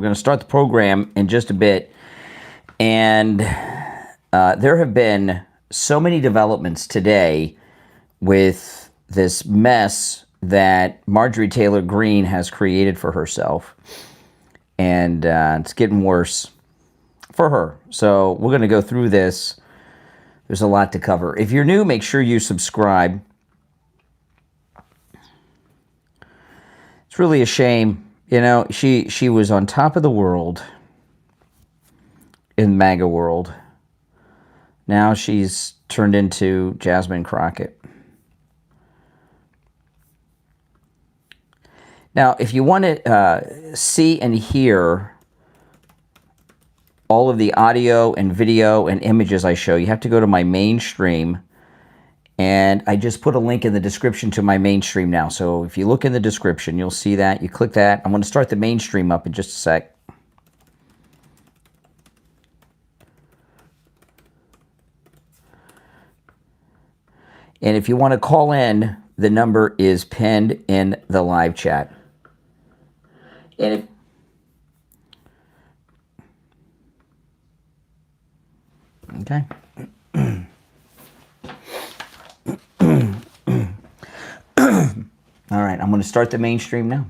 We're going to start the program in just a bit. And there have been so many developments today with this mess that Majorie Taylor Greene has created for herself. And it's getting worse for her. So we're going to go through this. There's a lot to cover. If you're new, make sure you subscribe. It's really a shame. You know, she was on top of the world in MAGA world. Now she's turned into Jasmine Crockett. Now, if you want to see and hear all of the audio and video and images I show, you have to go to my mainstream. And I just put a link in the description to my mainstream now. So if you look in the description, you'll see that. You click that. I'm going to start the mainstream up in just a sec. And if you want to call in, the number is pinned in the live chat. And okay. All right, I'm going to start the mainstream now.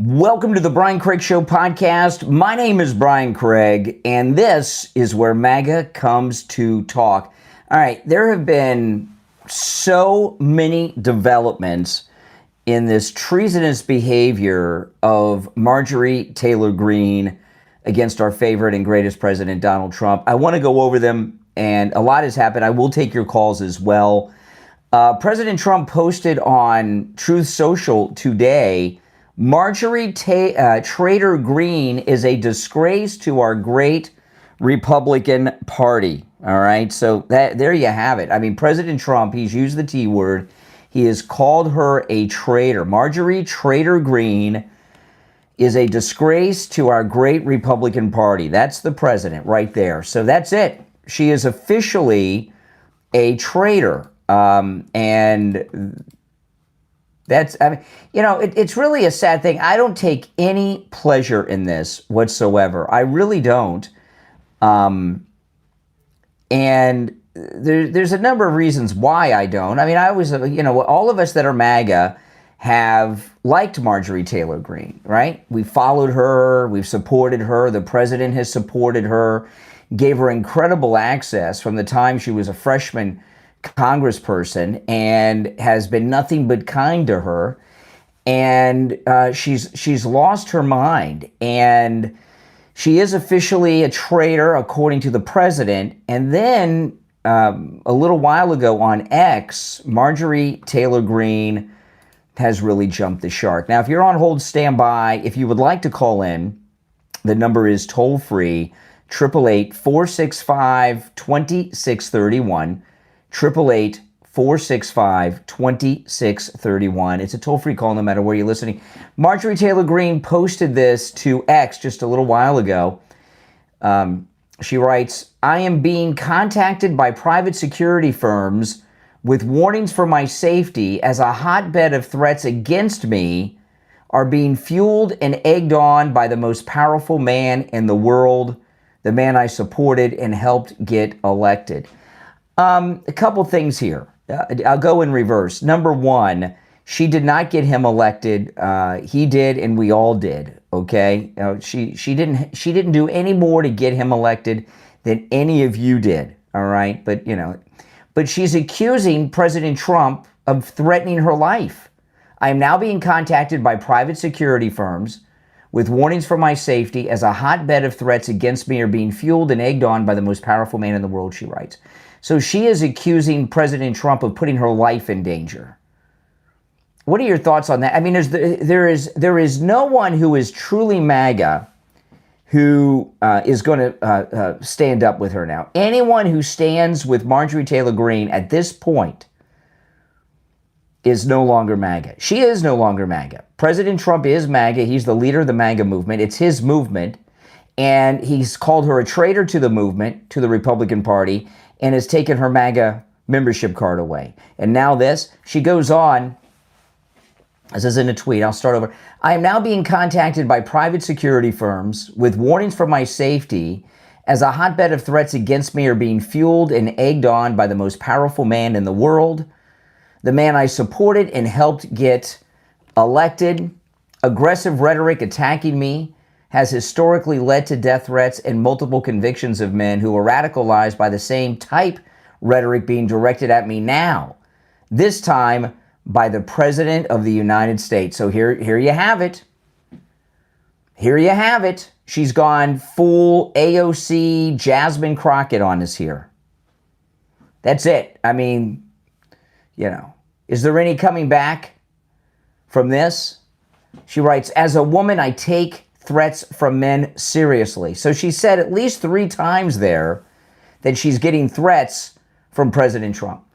Welcome to the Brian Craig Show podcast. My name is Brian Craig, and this is where MAGA comes to talk. All right, there have been so many developments in this treasonous behavior of Majorie Taylor Greene against our favorite and greatest president, Donald Trump. I want to go over them, and a lot has happened. I will take your calls as well. President Trump posted on Truth Social today, Majorie Taylor Greene is a disgrace to our great Republican Party. All right, so there you have it. I mean, President Trump, he's used the T word. He has called her a traitor. Majorie Taylor Greene is a disgrace to our great Republican Party. That's the president right there. So that's it. She is officially a traitor. And that's, I mean, you know, it's really a sad thing. I don't take any pleasure in this whatsoever. I really don't. And there's a number of reasons why I don't. I mean, I was, you know, all of us that are MAGA have liked Majorie Taylor Greene, right? We followed her. We've supported her. The president has supported her, gave her incredible access from the time she was a freshman congressperson, and has been nothing but kind to her. And she's lost her mind, and she is officially a traitor according to the president. And then a little while ago on X, Majorie Taylor Greene has really jumped the shark. Now, if you're on hold, stand by. If you would like to call in, the number is toll free, 888-465-2631. 888-465-2631. It's a toll-free call no matter where you're listening. Majorie Taylor Greene posted this to X just a little while ago. She writes, I am being contacted by private security firms with warnings for my safety as a hotbed of threats against me are being fueled and egged on by the most powerful man in the world, the man I supported and helped get elected. A couple things here. I'll go in reverse. Number one, she did not get him elected. He did, and we all did. Okay, she didn't do any more to get him elected than any of you did. All right, but you know, but she's accusing President Trump of threatening her life. I am now being contacted by private security firms with warnings for my safety as a hotbed of threats against me are being fueled and egged on by the most powerful man in the world, she writes. So she is accusing President Trump of putting her life in danger. What are your thoughts on that? I mean, there is no one who is truly MAGA who is going to stand up with her now. Anyone who stands with Majorie Taylor Greene at this point is no longer MAGA. She is no longer MAGA. President Trump is MAGA. He's the leader of the MAGA movement. It's his movement. And he's called her a traitor to the movement, to the Republican Party, and has taken her MAGA membership card away. And now this, she goes on, this is in a tweet, I'll start over. I am now being contacted by private security firms with warnings for my safety as a hotbed of threats against me are being fueled and egged on by the most powerful man in the world, the man I supported and helped get elected. Aggressive rhetoric attacking me has historically led to death threats and multiple convictions of men who were radicalized by the same type rhetoric being directed at me now, this time by the President of the United States. So here you have it. Here you have it. She's gone full AOC Jasmine Crockett on us here. That's it. I mean, you know, is there any coming back from this? She writes, as a woman, I take threats from men seriously. So she said at least 3 times there that she's getting threats from President Trump.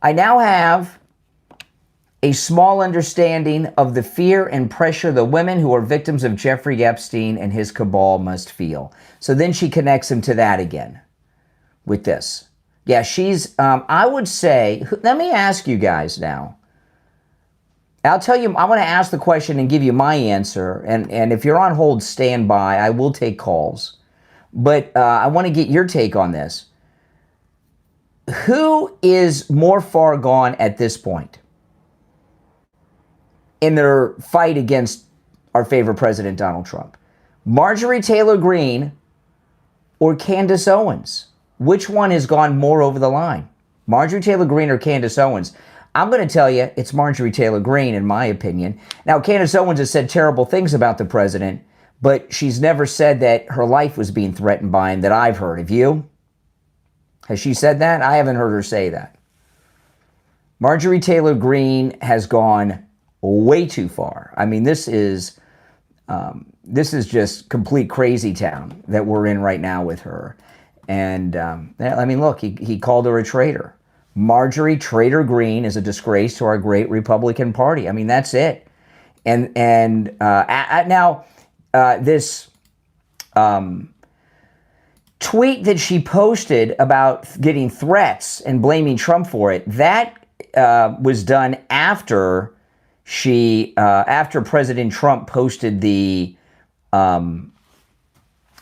I now have a small understanding of the fear and pressure the women who are victims of Jeffrey Epstein and his cabal must feel. So then she connects him to that again with this. Yeah, she's, I would say, let me ask you guys now. I'll tell you, I want to ask the question and give you my answer. And if you're on hold, stand by. I will take calls. But I want to get your take on this. Who is more far gone at this point in their fight against our favorite president, Donald Trump? Marjorie Taylor Greene or Candace Owens? Which one has gone more over the line? Marjorie Taylor Greene or Candace Owens? I'm going to tell you it's Marjorie Taylor Greene, in my opinion. Now, Candace Owens has said terrible things about the president, but she's never said that her life was being threatened by him that I've heard. Have you? Has she said that? I haven't heard her say that. Marjorie Taylor Greene has gone way too far. I mean, this is just complete crazy town that we're in right now with her. And I mean, look, he called her a traitor. Marjorie Taylor Greene is a disgrace to our great Republican Party. I mean, that's it. And now this tweet that she posted about getting threats and blaming Trump for it, that was done after after President Trump posted the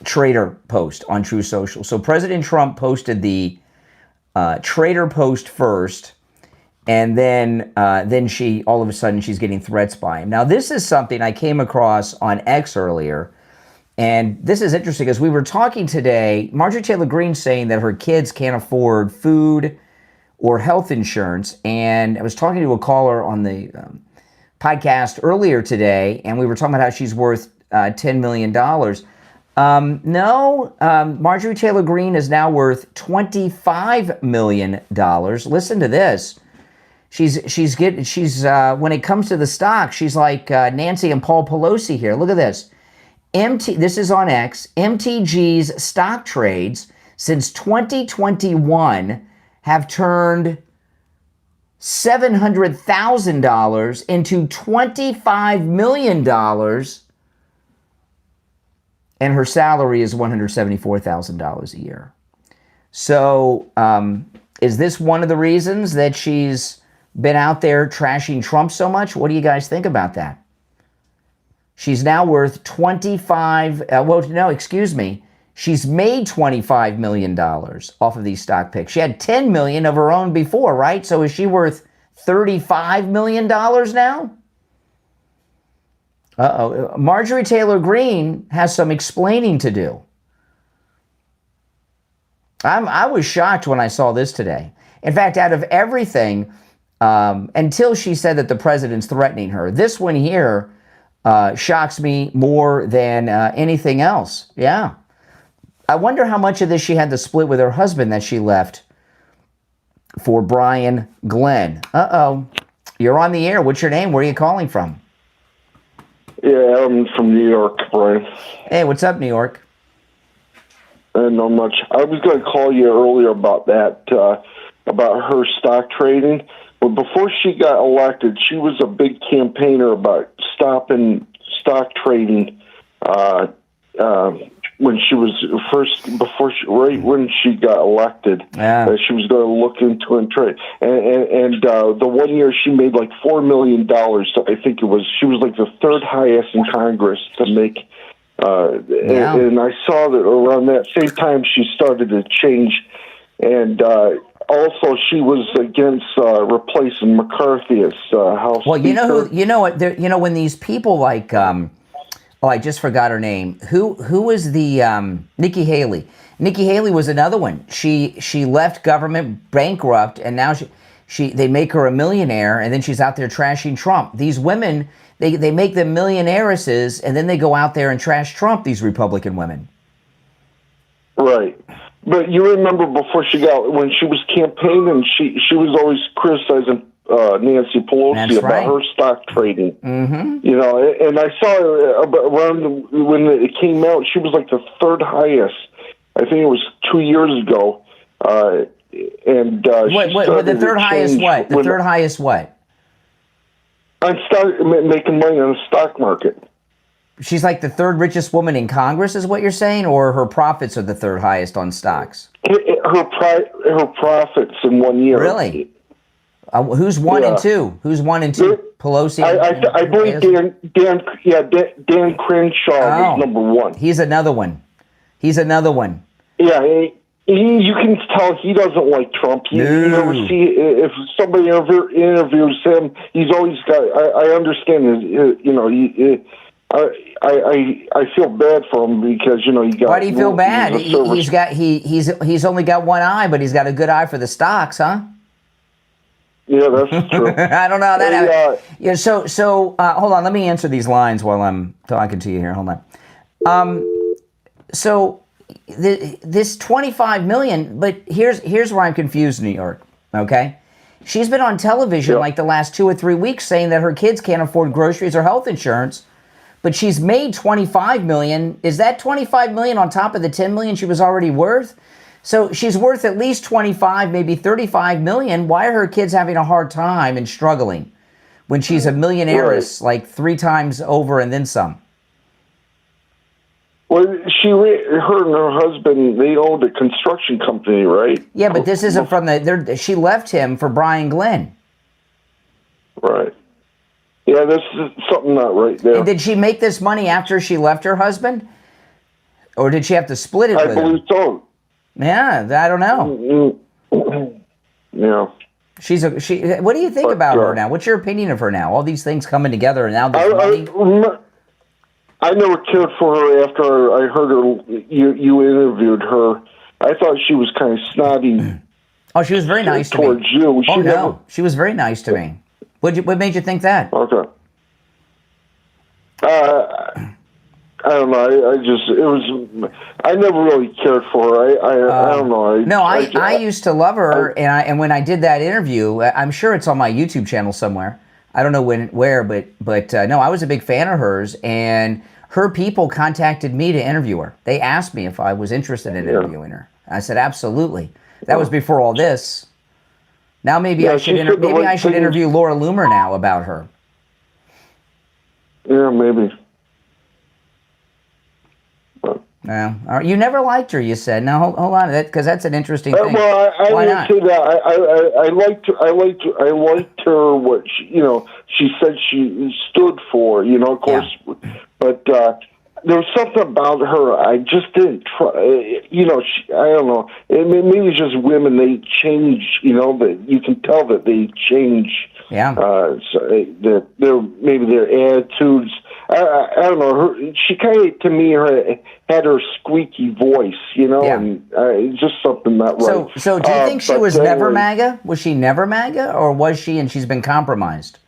traitor post on True Social. So President Trump posted the traitor post first, and then she, all of a sudden, she's getting threats by him. Now, this is something I came across on X earlier, and this is interesting because we were talking today, Marjorie Taylor Greene saying that her kids can't afford food or health insurance, and I was talking to a caller on the podcast earlier today, and we were talking about how she's worth $10 million. No, Marjorie Taylor Greene is now worth $25 million. Listen to this. She's when it comes to the stock, she's like Nancy and Paul Pelosi here. Look at this. This is on X. MTG's stock trades since 2021 have turned $700,000 into $25 million. And her salary is $174,000 a year. So is this one of the reasons that she's been out there trashing Trump so much? What do you guys think about that? She's now worth she's made $25 million off of these stock picks. She had $10 million of her own before, right? So is she worth $35 million now? Marjorie Taylor Greene has some explaining to do. I was shocked when I saw this today. In fact, out of everything, until she said that the president's threatening her, this one here shocks me more than anything else. Yeah. I wonder how much of this she had to split with her husband that she left for Brian Glenn. You're on the air. What's your name? Where are you calling from? Yeah, I'm from New York, Brian. Hey, what's up, New York? Not much. I was going to call you earlier about that, about her stock trading. But before she got elected, she was a big campaigner about stopping stock trading. When she was right when she got elected, she was going to look into and trade. And the 1 year she made like $4 million. I think it was. She was like the third highest in Congress to make. And I saw that around that same time she started to change, and also she was against replacing McCarthy as House Speaker. Well, you know what? When these people like. I just forgot her name. Who was the Nikki Haley? Nikki Haley was another one. She left government bankrupt, and now they make her a millionaire, and then she's out there trashing Trump. These women, they make them millionairesses, and then they go out there and trash Trump. These Republican women. Right. But you remember when she was campaigning, she was always criticizing Nancy Pelosi about her stock trading. Mm-hmm. You know, and I saw around when it came out, she was like the third highest. I think it was 2 years ago. And the third highest what? The third highest what? On making money on the stock market. She's like the third richest woman in Congress, is what you're saying, or her profits are the third highest on stocks? Her profits in 1 year. Really? Who's one and two? Who's one and two? Pelosi. I believe Dan Crenshaw was number one. He's another one. Yeah, you can tell he doesn't like Trump. You never see if somebody interviews him. He's always got. I understand. I feel bad for him because you got. Why do you feel bad? He's only got one eye, but he's got a good eye for the stocks, huh? Yeah, that's true. I don't know how that happened. So hold on. Let me answer these lines while I'm talking to you here. Hold on. So this 25 million, but here's where I'm confused, New York. Okay, she's been on television like the last 2 or 3 weeks saying that her kids can't afford groceries or health insurance, but she's made 25 million. Is that 25 million on top of the 10 million she was already worth? So she's worth at least 25, maybe 35 million. Why are her kids having a hard time and struggling when she's a millionairess like 3 times over and then some? Well, her and her husband, they owned a construction company, right? Yeah, but this isn't from she left him for Brian Glenn. Right. Yeah, there's something not right there. And did she make this money after she left her husband? Or did she have to split it with him? I believe so. Yeah, I don't know. Yeah. What do you think about her now? What's your opinion of her now? All these things coming together and now this money? I never cared for her after I heard her. You interviewed her. I thought she was kind of snotty. Oh, she was very nice to me. Towards you. She was very nice to me. What made you think that? Okay. I don't know. I never really cared for her. I don't know. I used to love her, and when I did that interview, I'm sure it's on my YouTube channel somewhere. I don't know where, but no, I was a big fan of hers, and her people contacted me to interview her. They asked me if I was interested in interviewing her. I said absolutely. That was before all this. Now maybe I should interview Laura Loomer now about her. Yeah, maybe. Yeah, you never liked her. You said. Now hold on, because that's an interesting thing. Well, I didn't say that. I liked her. What she said she stood for. Of course, but there was something about her I just didn't try. I don't know. Maybe it's just women. They change. That you can tell that they change. Yeah. So maybe their attitudes. I don't know. She kind of, to me, had her squeaky voice, and it's just something not right. So do you think she was never MAGA? Was she never MAGA, or was she and she's been compromised?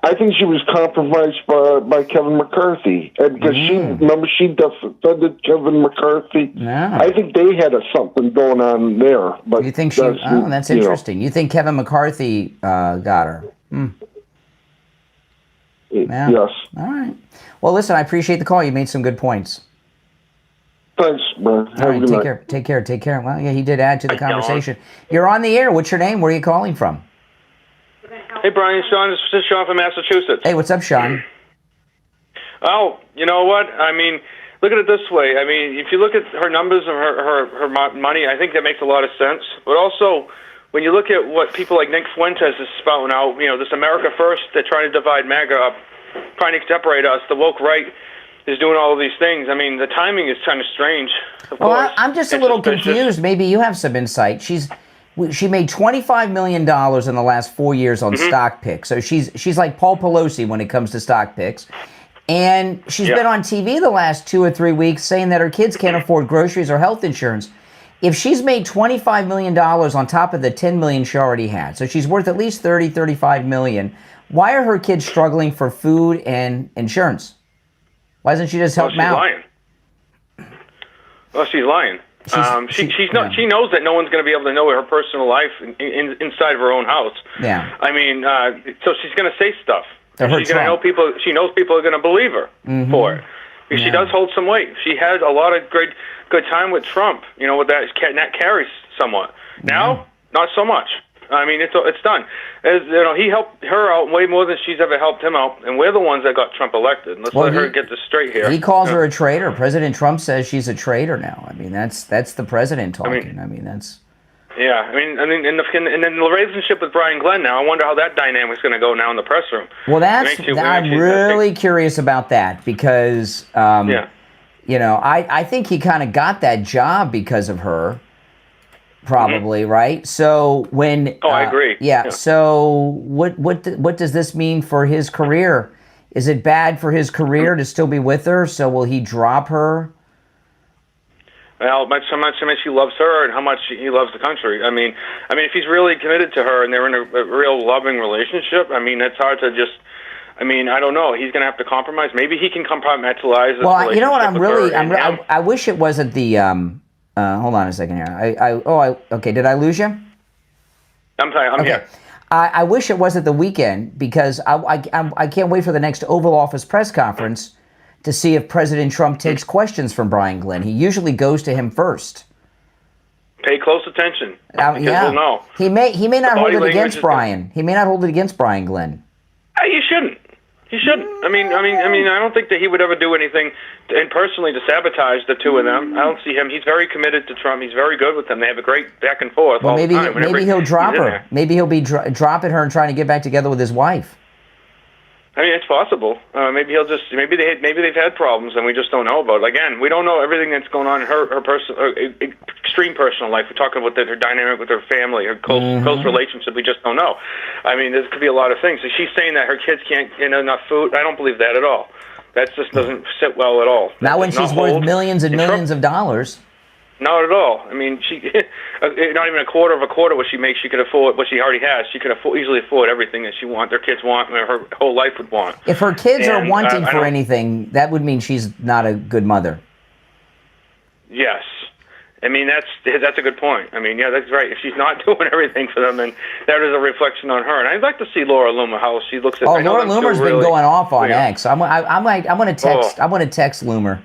I think she was compromised by Kevin McCarthy, because she defended Kevin McCarthy. No. I think they had something going on there. But you think that's interesting. You think Kevin McCarthy got her? Yeah. Yes. All right. Well, listen, I appreciate the call. You made some good points. Thanks, bro. All right, take care. Take care. Take care. Well, yeah, he did add to the conversation. You're on the air. What's your name? Where are you calling from? Hey, Brian, Sean. This is Sean from Massachusetts. Hey, what's up, Sean? Oh, you know what? I mean, look at it this way. I mean, if you look at her numbers and her money, I think that makes a lot of sense. But also, when you look at what people like Nick Fuentes is spouting out, this America First, they're trying to divide MAGA up, trying to separate us. The woke right is doing all of these things. I mean, the timing is kind of strange. Well, I'm just a little confused. Maybe you have some insight. She made $25 million in the last 4 years on stock picks. So she's like Paul Pelosi when it comes to stock picks. And she's been on TV the last 2 or 3 weeks saying that her kids can't afford groceries or health insurance. If she's made $25 million on top of the $10 million she already had, so she's worth at least $35 million, why are her kids struggling for food and insurance? Why doesn't she just help them out? Lying. Well, she's lying. She knows that no one's going to be able to know her personal life inside of her own house. Yeah. I mean, so she's going to say stuff. She's going to know people. She knows people are going to believe her for it. Because she does hold some weight. She had a lot of good time with Trump. With that, and that carries somewhat. Now, not so much. I mean, it's done. He helped her out way more than she's ever helped him out, and we're the ones that got Trump elected. Let's let her get this straight here. He calls her a traitor. President Trump says she's a traitor now. I mean, that's the president talking. I mean that's. Yeah, I mean, and then the relationship with Brian Glenn now. I wonder how that dynamic's going to go now in the press room. Well, I'm really curious about that because, I think he kind of got that job because of her. Probably, right? So when I agree. Yeah. So what does this mean for his career? Is it bad for his career to still be with her? So will he drop her? Well, how much she loves her and how much he loves the country. I mean, if he's really committed to her and they're in a real loving relationship, I mean, it's hard to just. I mean, I don't know. He's going to have to compromise. Maybe he can compartmentalize this relationship. Well, you know what? I wish it wasn't the. Hold on a second here. Okay. Did I lose you? I'm sorry. I'm here. I wish it wasn't the weekend because I can't wait for the next Oval Office press conference to see if President Trump takes questions from Brian Glenn. He usually goes to him first. Pay close attention. Because we'll know. He may not hold it against Brian. He may not hold it against Brian Glenn. You shouldn't. He shouldn't. I mean, I don't think that he would ever do anything, and personally to sabatage the two of them. I don't see him. He's very committed to Trump. He's very good with them. They have a great back and forth. Well, maybe he'll drop her. There. Maybe he'll be dropping her and trying to get back together with his wife. I mean, it's possible. Maybe they've had problems and we just don't know about it. Again, we don't know everything that's going on in her extreme personal life. We're talking about her dynamic with her family, her close relationship. We just don't know. I mean, there could be a lot of things. So she's saying that her kids can't get enough food. I don't believe that at all. That just doesn't sit well at all. Not when she's worth millions and millions of dollars. Not at all. I mean, she not even a quarter of a quarter what she makes. She could afford what she already has. She could easily afford everything that she wants. Their kids want, and her whole life would want. If her kids are wanting for anything, that would mean she's not a good mother. Yes, I mean that's a good point. I mean, yeah, that's right. If she's not doing everything for them, then that is a reflection on her. And I'd like to see Laura Loomer how she looks at. Oh, Laura Loomer's been going off on X. I'm gonna text. I'm gonna text Loomer.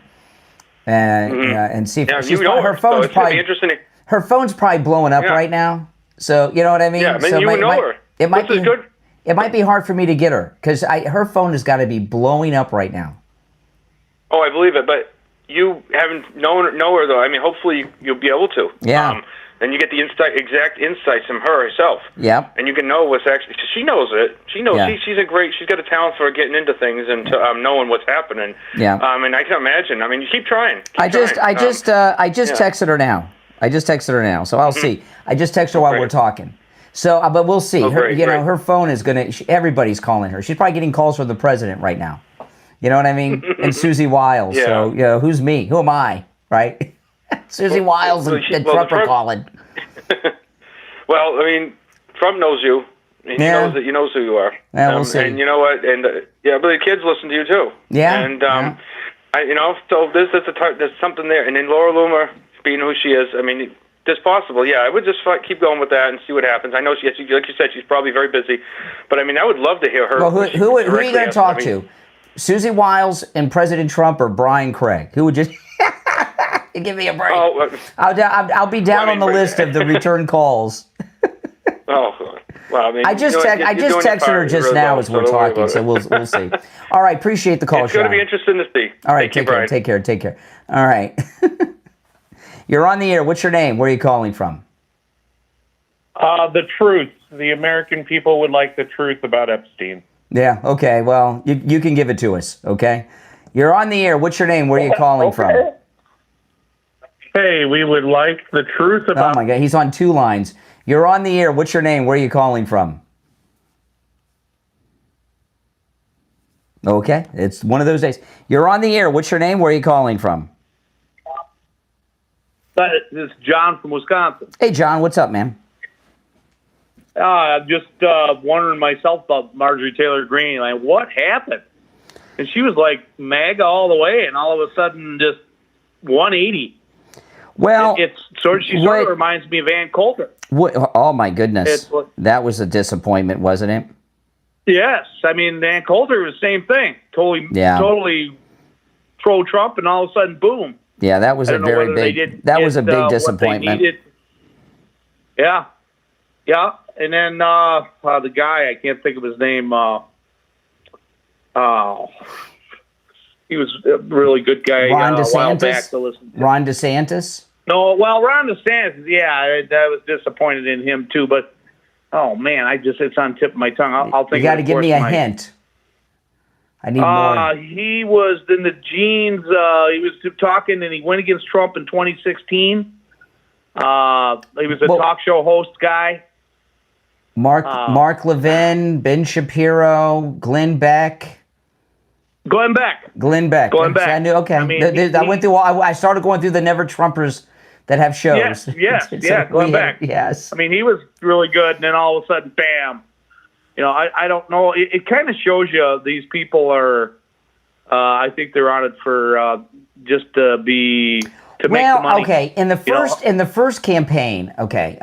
And see if her phone's probably interesting. Her phone's probably blowing up right now. So you know what I mean. Yeah, so her. It might be good. It might be hard for me to get her because her phone has got to be blowing up right now. Oh, I believe it, but you haven't know her though. I mean, hopefully you'll be able to. Yeah. And you get the exact insights from her herself. Yeah. And you can know what's actually. She knows it. She knows. Yeah. She's got a talent for getting into things and knowing what's happening. Yeah. And I can imagine. I mean, you keep trying. I just texted her now. So I'll see. I just texted her while we're talking. So, but we'll see. Her phone is gonna. Everybody's calling her. She's probably getting calls from the president right now. You know what I mean? And Susie Wiles. Yeah. So who's me? Who am I? Right? Susie Wiles and Trump are calling. Well, I mean, Trump knows you. He knows that you knows who you are. Yeah, we'll see. And you know what? And but the kids listen to you too. Yeah. And so there's something there. And then Laura Loomer, being who she is, I mean, it's possible. Yeah, I would just keep going with that and see what happens. I know like you said, she's probably very busy, but I mean, I would love to hear her. Well, who are you going to talk to? Susie Wiles and President Trump or Brian Craig? Who would just? Give me a break. Oh, I'll be down on the list of the return calls. Oh, well, I mean, I just texted her just now as we're talking, so we'll see. All right, appreciate the call, It's going to be interesting to see. All right, take care. All right. You're on the air. What's your name? Where are you calling from? The truth. The American people would like the truth about Epstein. Yeah, okay. Well, you can give it to us, okay? You're on the air. What's your name? Where are you calling from? Hey, we would like the truth about... Oh, my God. He's on 2 lines. You're on the air. What's your name? Where are you calling from? Okay. It's one of those days. You're on the air. What's your name? Where are you calling from? This is John from Wisconsin. Hey, John. What's up, man? I'm just wondering myself about Marjorie Taylor Greene. Like, what happened? And she was like MAGA all the way, and all of a sudden just 180. Well, she sort of reminds me of Ann Coulter. Oh my goodness, that was a disappointment, wasn't it? Yes, I mean Ann Coulter was the same thing. Totally pro-Trump, and all of a sudden, boom. Yeah, that was a very big. That was a big disappointment. Yeah. And then the guy, I can't think of his name. He was a really good guy Ron DeSantis? a while back to listen to. Ron DeSantis? No, well, Ron DeSantis, yeah, I was disappointed in him too, but oh man, it's on the tip of my tongue. I'll think. You got to give me a hint. I need more. He was in the jeans. He was talking, and he went against Trump in 2016. He was a talk show host guy. Mark Levin, Ben Shapiro, Glenn Beck. Glenn Beck. I knew. Okay. I mean, I went through. I started going through the Never Trumpers that have shows. Yes. Glenn Beck. Yes. I mean, he was really good, and then all of a sudden, bam. I don't know. It kind of shows you these people are. I think they're on it for just to be. To make the money. Okay. In the first campaign, okay,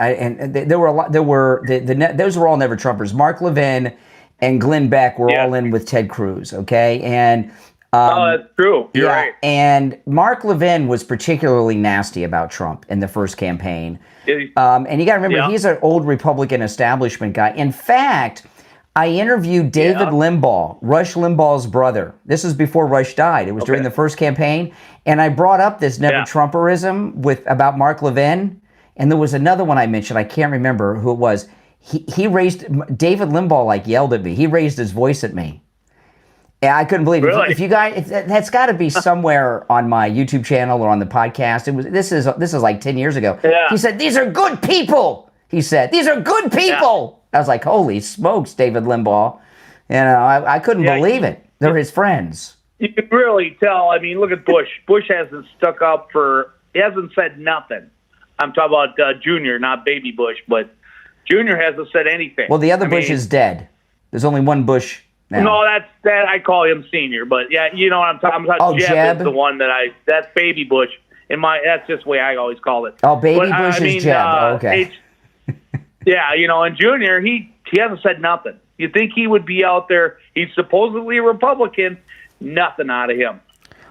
there were a lot. There were those were all Never Trumpers. Mark Levin and Glenn Beck were all in with Ted Cruz. Okay, and that's true. You're right. And Mark Levin was particularly nasty about Trump in the first campaign. And you got to remember, he's an old Republican establishment guy. In fact, I interviewed David Limbaugh, Rush Limbaugh's brother. This was before Rush died. It was during the first campaign. And I brought up this Never Trumperism about Mark Levin. And there was another one I mentioned. I can't remember who it was. He raised, David Limbaugh yelled at me. He raised his voice at me. Yeah, I couldn't believe it. Really? If you guys, that's got to be somewhere on my YouTube channel or on the podcast. This is like 10 years ago. Yeah. He said, "These are good people." He said, "These are good people." I was like, holy smokes, David Limbaugh. I couldn't believe it. They're his friends. You can really tell. I mean, look at Bush. Bush hasn't stuck up he hasn't said nothing. I'm talking about Junior, not Baby Bush, but Junior hasn't said anything. Well, the other Bush is dead. There's only one Bush now. No, that I call him Senior, but yeah, you know what I'm talking about. Jeb is the one that's Baby Bush. That's just the way I always call it. Oh, Baby Bush is Jeb. Okay. Yeah, and Junior, he hasn't said nothing. You think he would be out there? He's supposedly a Republican. Nothing out of him.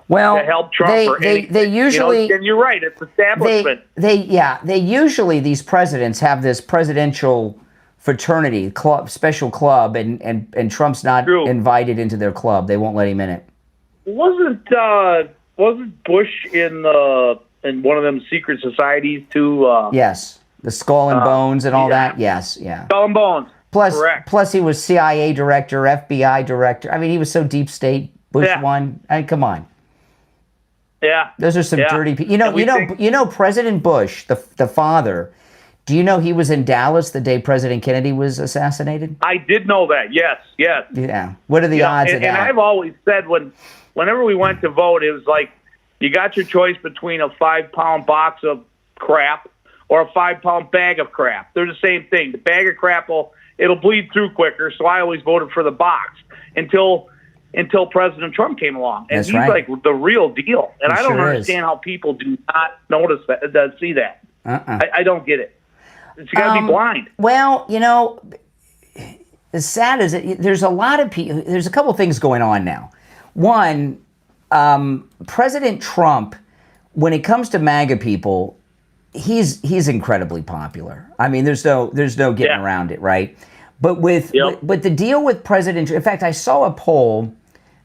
Well, to help Trump they usually, and you're right, it's establishment. They usually, these presidents have this presidential fraternity club, special club, and Trump's not invited into their club. They won't let him in it. Wasn't Bush in one of them secret societies too? Yes. The Skull and Bones and all that? Yes, yeah. Skull and Bones. Plus he was CIA director, FBI director. I mean, he was so deep state. Bush won. I mean, come on. Yeah. Those are some dirty people. You know President Bush, the father, do you know he was in Dallas the day President Kennedy was assassinated? I did know that, yes. Yeah. What are the odds of that? And I've always said whenever we went to vote, it was like you got your choice between a 5-pound box of crap or a 5-pound bag of crap. They're the same thing. The bag of crap it'll bleed through quicker, so I always voted for the box until President Trump came along. And he's like the real deal. And I don't understand how people do not notice that, see that. I don't get it. It's got to be blind. Well, as sad as there's a lot of people, there's a couple things going on now. One, President Trump when it comes to MAGA people, he's incredibly popular. I mean, there's no getting around it, right? But but the deal with President, in fact, I saw a poll.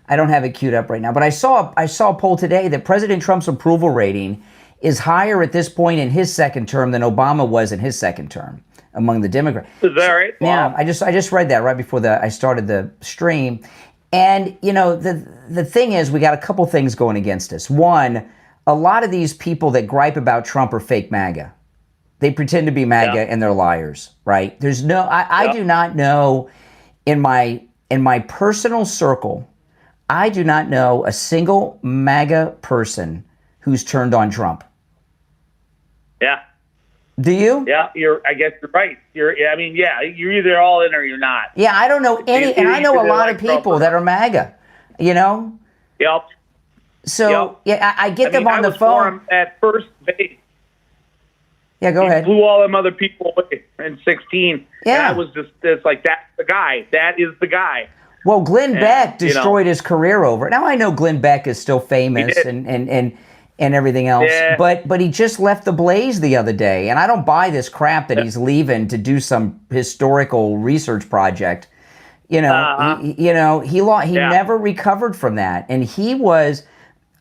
I don't have it queued up right now, but I saw a poll today that President Trump's approval rating is higher at this point in his second term than Obama was in his second term among the Democrats. Is that right? Yeah, I just read that right before I started the stream. And, you know, the thing is, we got a couple things going against us. One, a lot of these people that gripe about Trump are fake MAGA. They pretend to be MAGA and they're liars, right? There's no, I do not know in my personal circle, I do not know a single MAGA person who's turned on Trump. Yeah. Do you? Yeah, I guess you're right. You're either all in or you're not. Yeah, I don't know any, and I know a lot of people that are MAGA, you know? Yep. So, I get them on the phone. For him at first base. Yeah, go ahead. He blew all them other people away in 16. Yeah. And I was just, it's like, that's the guy. That is the guy. Well, Glenn Beck destroyed his career over it. Now, I know Glenn Beck is still famous and everything else, but he just left the Blaze the other day, and I don't buy this crap that he's leaving to do some historical research project. You know, he never recovered from that, and he was.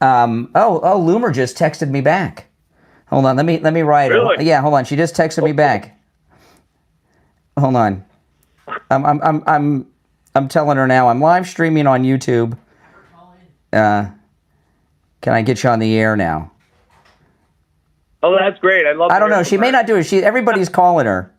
Loomer just texted me back. Hold on, let me write her. Really? Yeah, hold on. She just texted me back. Hold on. I'm telling her now. I'm live streaming on YouTube. Can I get you on the air now? Oh, that's great. I don't know. She may not do it. Everybody's calling her.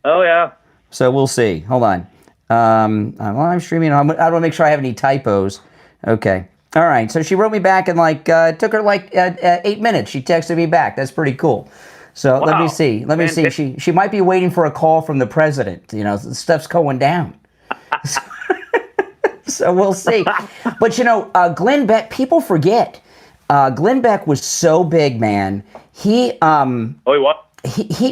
Oh, yeah. So we'll see. Hold on. I'm live streaming. I want to make sure I have any typos. Okay. All right. So she wrote me back in it took her 8 minutes. She texted me back. That's pretty cool. So let me see. Let me see. She might be waiting for a call from the president. You know, stuff's going down. So we'll see. But, Glenn Beck, people forget. Glenn Beck was so big, man. He what?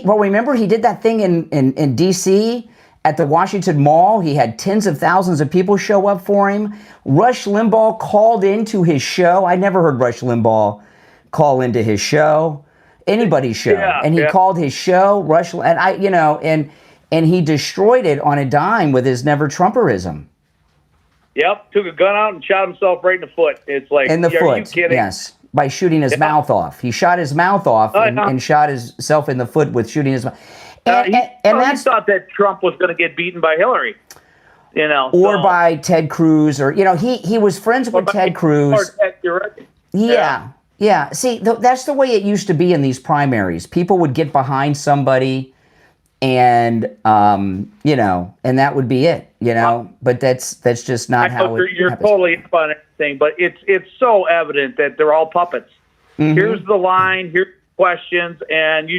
Remember he did that thing in D.C. at the Washington Mall? He had tens of thousands of people show up for him. Rush Limbaugh called into his show. I never heard Rush Limbaugh call into his show, anybody's show. And he called his show, and he destroyed it on a dime with his never Trumperism. Yep, took a gun out and shot himself right in the foot. It's like, in the are foot, you kidding? Yes, by shooting his mouth off. He shot his mouth off and shot himself in the foot with shooting his mouth. He thought that Trump was going to get beaten by Hillary, or by Ted Cruz, or he was friends with Ted Cruz. Yeah. See, that's the way it used to be in these primaries. People would get behind somebody, and and that would be it. But that's just not how it you're happens. Totally up on everything, but it's so evident that they're all puppets. Mm-hmm. Here's the line. Here's the questions, and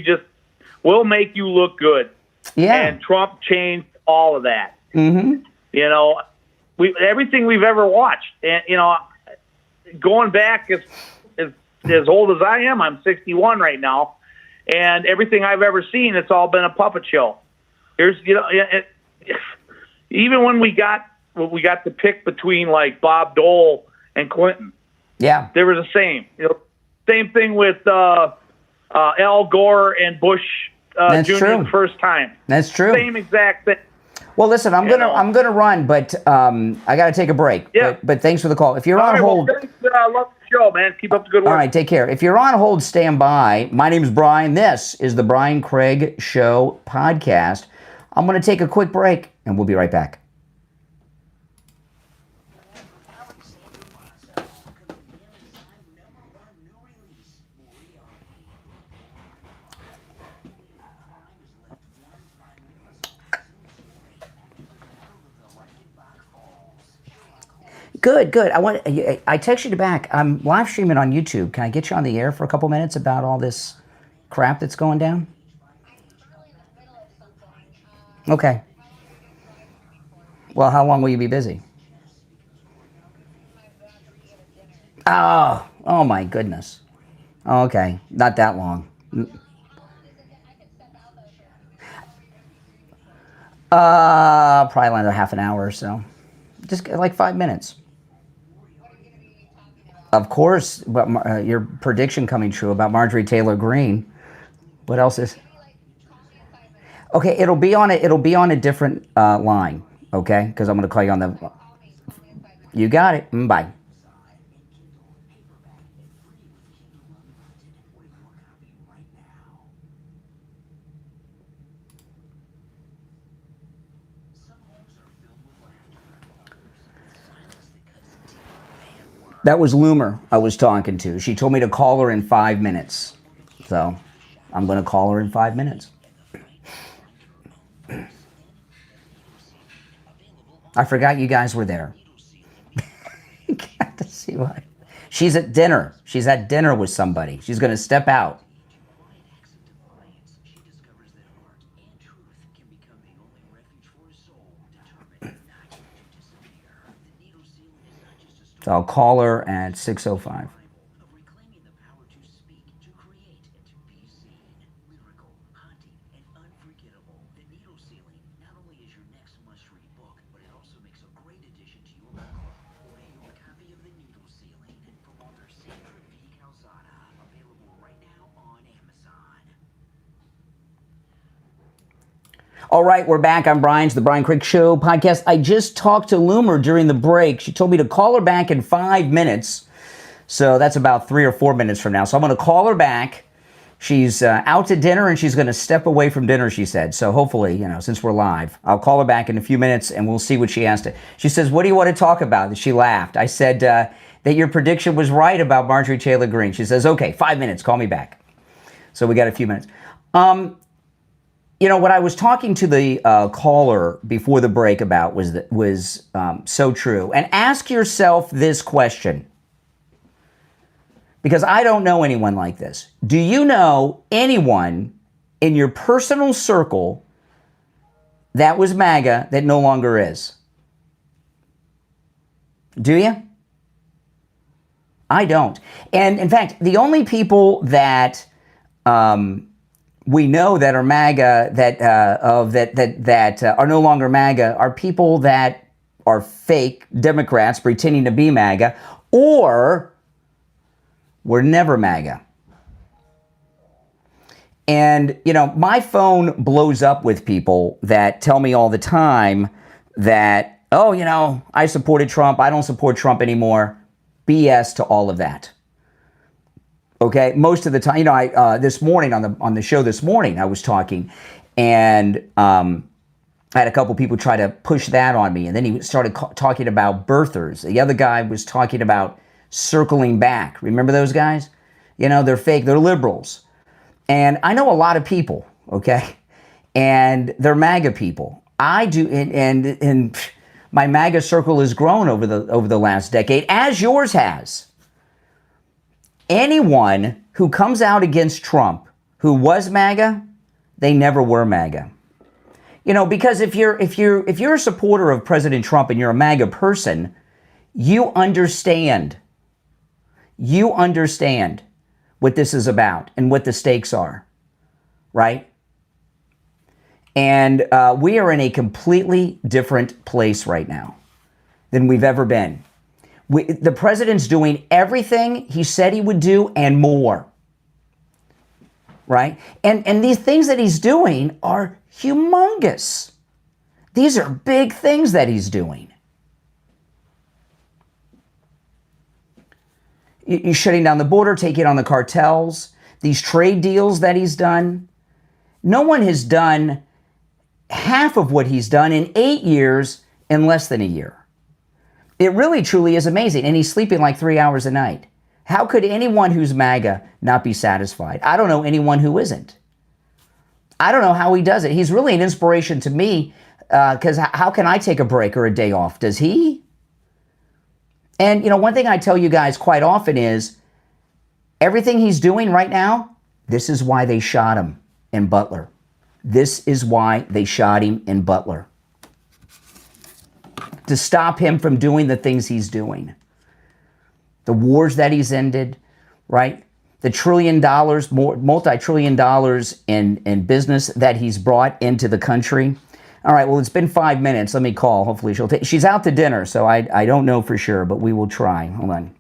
we'll make you look good. Yeah. And Trump changed all of that. Mm-hmm. Everything we've ever watched, and going back as old as I am, I'm 61 right now, and everything I've ever seen, it's all been a puppet show. Here's even when we got to pick between like Bob Dole and Clinton. Yeah, they were the same. Same thing with Al Gore and Bush Jr. the first time. That's true. Same exact thing. Well, listen, I'm gonna run, but I got to take a break. Yeah. But thanks for the call. If you're on hold, love the show, man. Keep up the good work. All right, take care. If you're on hold, stand by. My name is Brian. This is the Brian Craig Show podcast. I'm gonna take a quick break, and we'll be right back. Good. I texted you back. I'm live streaming on YouTube. Can I get you on the air for a couple minutes about all this crap that's going down? Okay. Well, how long will you be busy? Oh my goodness. Okay, not that long. Probably another half an hour or so. Just like 5 minutes. Of course, but your prediction coming true about Majorie Taylor Greene. What else is? Okay, it'll be on a different line. Okay, because I'm going to call you on the. You got it. Bye. That was Loomer I was talking to. She told me to call her in 5 minutes. So I'm going to call her in 5 minutes. I forgot you guys were there. Got to see why. She's at dinner. She's at dinner with somebody. She's going to step out. So I'll call her at 6:05. All right, we're back. I'm Brian. It's the Brian Craig Show podcast. I just talked to Loomer during the break. She told me to call her back in 5 minutes. So that's about 3 or 4 minutes from now. So I'm going to call her back. She's out to dinner and she's going to step away from dinner, she said. So hopefully, since we're live, I'll call her back in a few minutes and we'll see what she has to. She says, what do you want to talk about? And she laughed. I said that your prediction was right about Majorie Taylor Greene. She says, okay, 5 minutes. Call me back. So we got a few minutes. What I was talking to the caller before the break about was so true. And ask yourself this question, because I don't know anyone like this. Do you know anyone in your personal circle that was MAGA that no longer is? Do you? I don't. And in fact, the only people that we know that are MAGA, that are no longer MAGA, are people that are fake Democrats pretending to be MAGA, or were never MAGA. And, my phone blows up with people that tell me all the time that, I supported Trump, I don't support Trump anymore. BS to all of that. Okay, most of the time, I this morning on the show this morning, I was talking, and I had a couple people try to push that on me, and then he started talking about birthers. The other guy was talking about circling back. Remember those guys? They're fake. They're liberals, and I know a lot of people. Okay, and they're MAGA people. I do, and my MAGA circle has grown over the last decade, as yours has. Anyone who comes out against Trump who was MAGA, they never were MAGA. Because if you're a supporter of President Trump and you're a MAGA person, you understand what this is about and what the stakes are, right? And we are in a completely different place right now than we've ever been. The president's doing everything he said he would do and more, right? And these things that he's doing are humongous. These are big things that he's doing. He's shutting down the border, taking on the cartels, these trade deals that he's done. No one has done half of what he's done in 8 years in less than a year. It really, truly is amazing. And he's sleeping like 3 hours a night. How could anyone who's MAGA not be satisfied? I don't know anyone who isn't. I don't know how he does it. He's really an inspiration to me, because how can I take a break or a day off? Does he? And, one thing I tell you guys quite often is everything he's doing right now, this is why they shot him in Butler. This is why they shot him in Butler. To stop him from doing the things he's doing. The wars that he's ended, right? The $1 trillion, multi-trillion dollars in business that he's brought into the country. All right, well, it's been 5 minutes. Let me call. Hopefully she'll take. She's out to dinner, so I don't know for sure, but we will try. Hold on.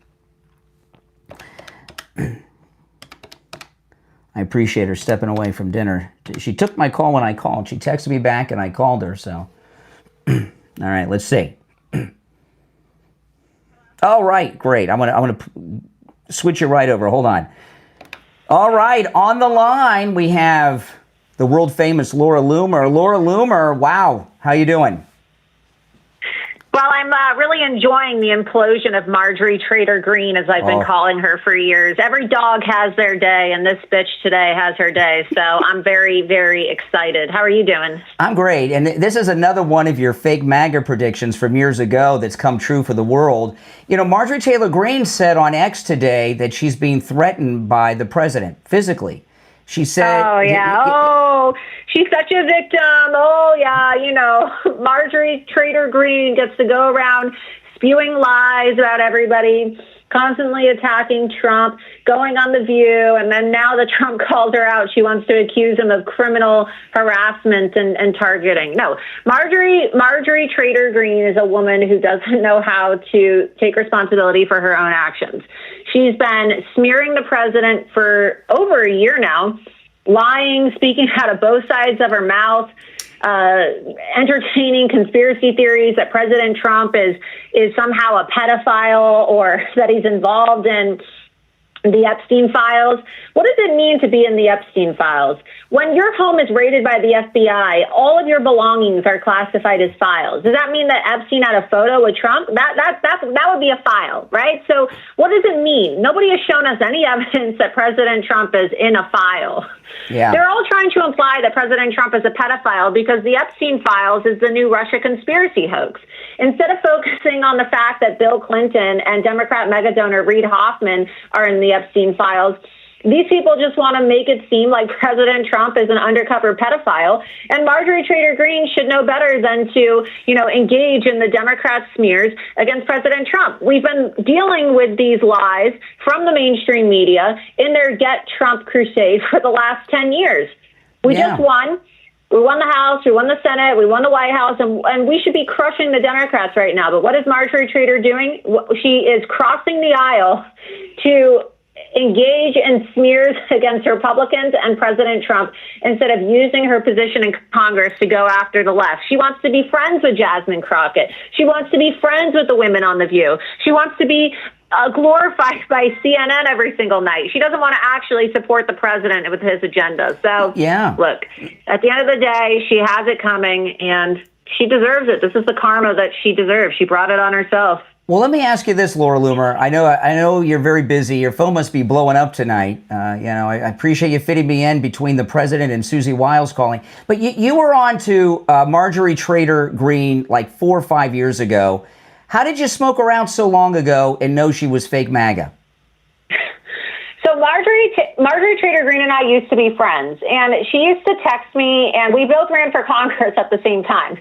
I appreciate her stepping away from dinner. She took my call when I called. She texted me back and I called her, so. All right, let's see. All right, great. I'm gonna switch you right over. Hold on. All right, on the line we have the world famous Laura Loomer. Laura Loomer, wow, how you doing? Well, I'm really enjoying the implosion of Majorie Taylor Greene, as I've been calling her for years. Every dog has their day, and this bitch today has her day. So I'm very, very excited. How are you doing? I'm great. And this is another one of your fake MAGA predictions from years ago that's come true for the world. You know, Majorie Taylor Greene said on X today that she's being threatened by the president physically. She said... Oh, yeah. Oh, she's such a victim. Oh, yeah. You know, Majorie Taylor Greene gets to go around spewing lies about everybody, constantly attacking Trump, going on The View, and then now that Trump called her out, she wants to accuse him of criminal harassment and targeting. No, Majorie Taylor Greene is a woman who doesn't know how to take responsibility for her own actions. She's been smearing the president for over a year now, lying, speaking out of both sides of her mouth, entertaining conspiracy theories that President Trump is somehow a pedophile or that he's involved in the Epstein files. What does it mean to be in the Epstein files? When your home is raided by the FBI, all of your belongings are classified as files. Does that mean that Epstein had a photo with Trump? That would be a file, right? So what does it mean? Nobody has shown us any evidence that President Trump is in a file. Yeah. They're all trying to imply that President Trump is a pedophile because the Epstein files is the new Russia conspiracy hoax. Instead of focusing on the fact that Bill Clinton and Democrat mega donor Reid Hoffman are in the Epstein files, these people just want to make it seem like President Trump is an undercover pedophile. And Majorie Taylor Greene should know better than to, engage in the Democrat smears against President Trump. We've been dealing with these lies from the mainstream media in their Get Trump crusade for the last 10 years. We just won. We won the House, we won the Senate, we won the White House, and we should be crushing the Democrats right now. But what is Majorie Taylor doing? She is crossing the aisle to engage in smears against Republicans and President Trump instead of using her position in Congress to go after the left. She wants to be friends with Jasmine Crockett. She wants to be friends with the women on The View. She wants to be glorified by CNN every single night. She doesn't want to actually support the president with his agenda. So, look, at the end of the day, she has it coming, and she deserves it. This is the karma that she deserves. She brought it on herself. Well, let me ask you this, Laura Loomer. I know you're very busy. Your phone must be blowing up tonight. I appreciate you fitting me in between the president and Susie Wiles calling. But you were on to Majorie Taylor Greene like 4 or 5 years ago. How did you smoke around so long ago and know she was fake MAGA? So Majorie Taylor Greene and I used to be friends, and she used to text me, and we both ran for Congress at the same time.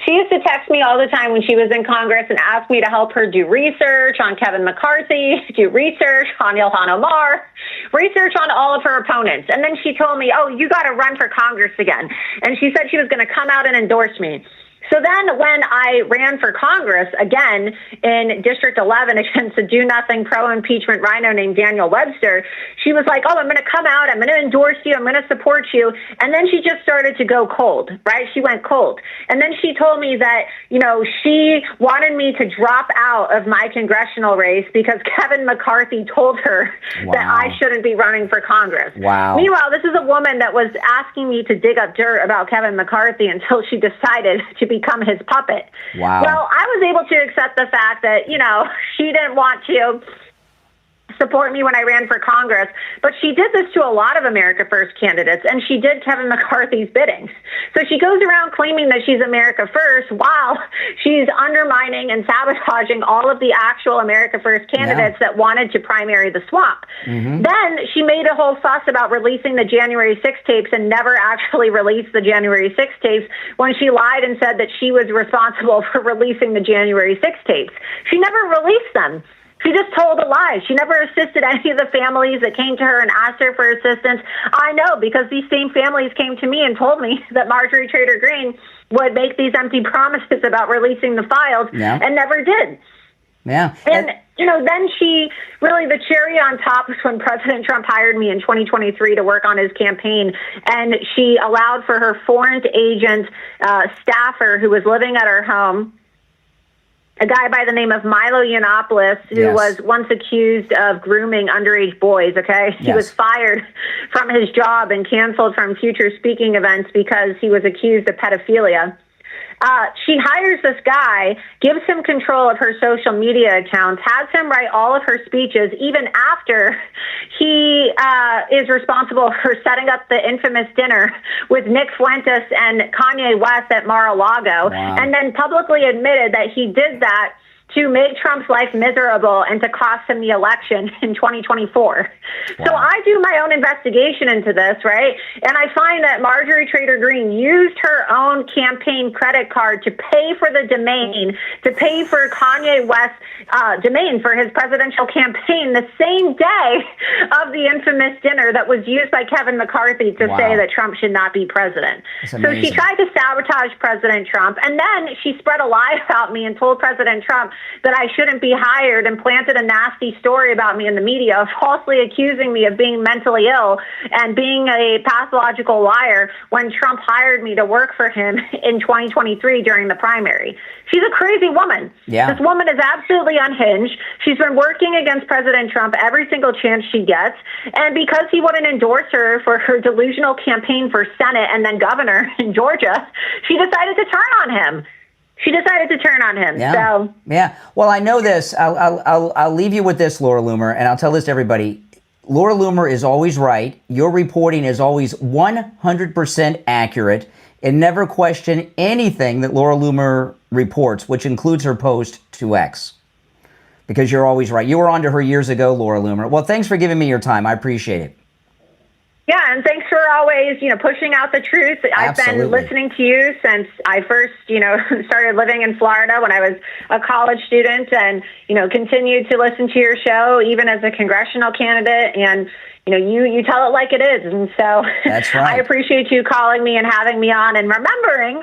She used to text me all the time when she was in Congress and ask me to help her do research on Kevin McCarthy, do research on Ilhan Omar, research on all of her opponents. And then she told me, you got to run for Congress again. And she said she was going to come out and endorse me. So then when I ran for Congress again in District 11 against a do-nothing pro-impeachment rhino named Daniel Webster, she was like, I'm going to come out, I'm going to endorse you, I'm going to support you. And then she just started to go cold, right? She went cold. And then she told me that, she wanted me to drop out of my congressional race because Kevin McCarthy told her that I shouldn't be running for Congress. Wow. Meanwhile, this is a woman that was asking me to dig up dirt about Kevin McCarthy until she decided to become his puppet. Wow. Well, I was able to accept the fact that, she didn't want to support me when I ran for Congress, but she did this to a lot of America First candidates, and she did Kevin McCarthy's bidding. So she goes around claiming that she's America First while she's undermining and sabotaging all of the actual America First candidates that wanted to primary the swamp. Mm-hmm. Then she made a whole fuss about releasing the January 6 tapes and never actually released the January 6 tapes when she lied and said that she was responsible for releasing the January 6 tapes. She never released them. She just told a lie. She never assisted any of the families that came to her and asked her for assistance. I know, because these same families came to me and told me that Majorie Taylor Greene would make these empty promises about releasing the files and never did. Yeah. And then really the cherry on top was when President Trump hired me in 2023 to work on his campaign, and she allowed for her foreign agent staffer who was living at her home, a guy by the name of Milo Yiannopoulos, who was once accused of grooming underage boys, okay? He was fired from his job and canceled from future speaking events because he was accused of pedophilia. She hires this guy, gives him control of her social media accounts, has him write all of her speeches, even after he is responsible for setting up the infamous dinner with Nick Fuentes and Kanye West at Mar-a-Lago, and then publicly admitted that he did that to make Trump's life miserable and to cost him the election in 2024. So I do my own investigation into this, right? And I find that Majorie Taylor Greene used her own campaign credit card to pay for the domain, to pay for Kanye West's domain for his presidential campaign the same day of the infamous dinner that was used by Kevin McCarthy to say that Trump should not be president. So she tried to sabotage President Trump, and then she spread a lie about me and told President Trump that I shouldn't be hired and planted a nasty story about me in the media, falsely accusing me of being mentally ill and being a pathological liar when Trump hired me to work for him in 2023 during the primary. She's a crazy woman. This woman is absolutely unhinged. She's been working against President Trump every single chance she gets. And because he wouldn't endorse her for her delusional campaign for Senate and then governor in Georgia, she decided to turn on him. Well, I know this. I'll leave you with this, Laura Loomer, and I'll tell this to everybody. Laura Loomer is always right. Your reporting is always 100% accurate, and never question anything that Laura Loomer reports, which includes her post to X, because you're always right. You were on to her years ago, Laura Loomer. Well, thanks for giving me your time. I appreciate it. Yeah, and thanks for always, pushing out the truth. I've been listening to you since I first, started living in Florida when I was a college student, and, continued to listen to your show even as a congressional candidate. And, you tell it like it is. And so that's right. I appreciate you calling me and having me on and remembering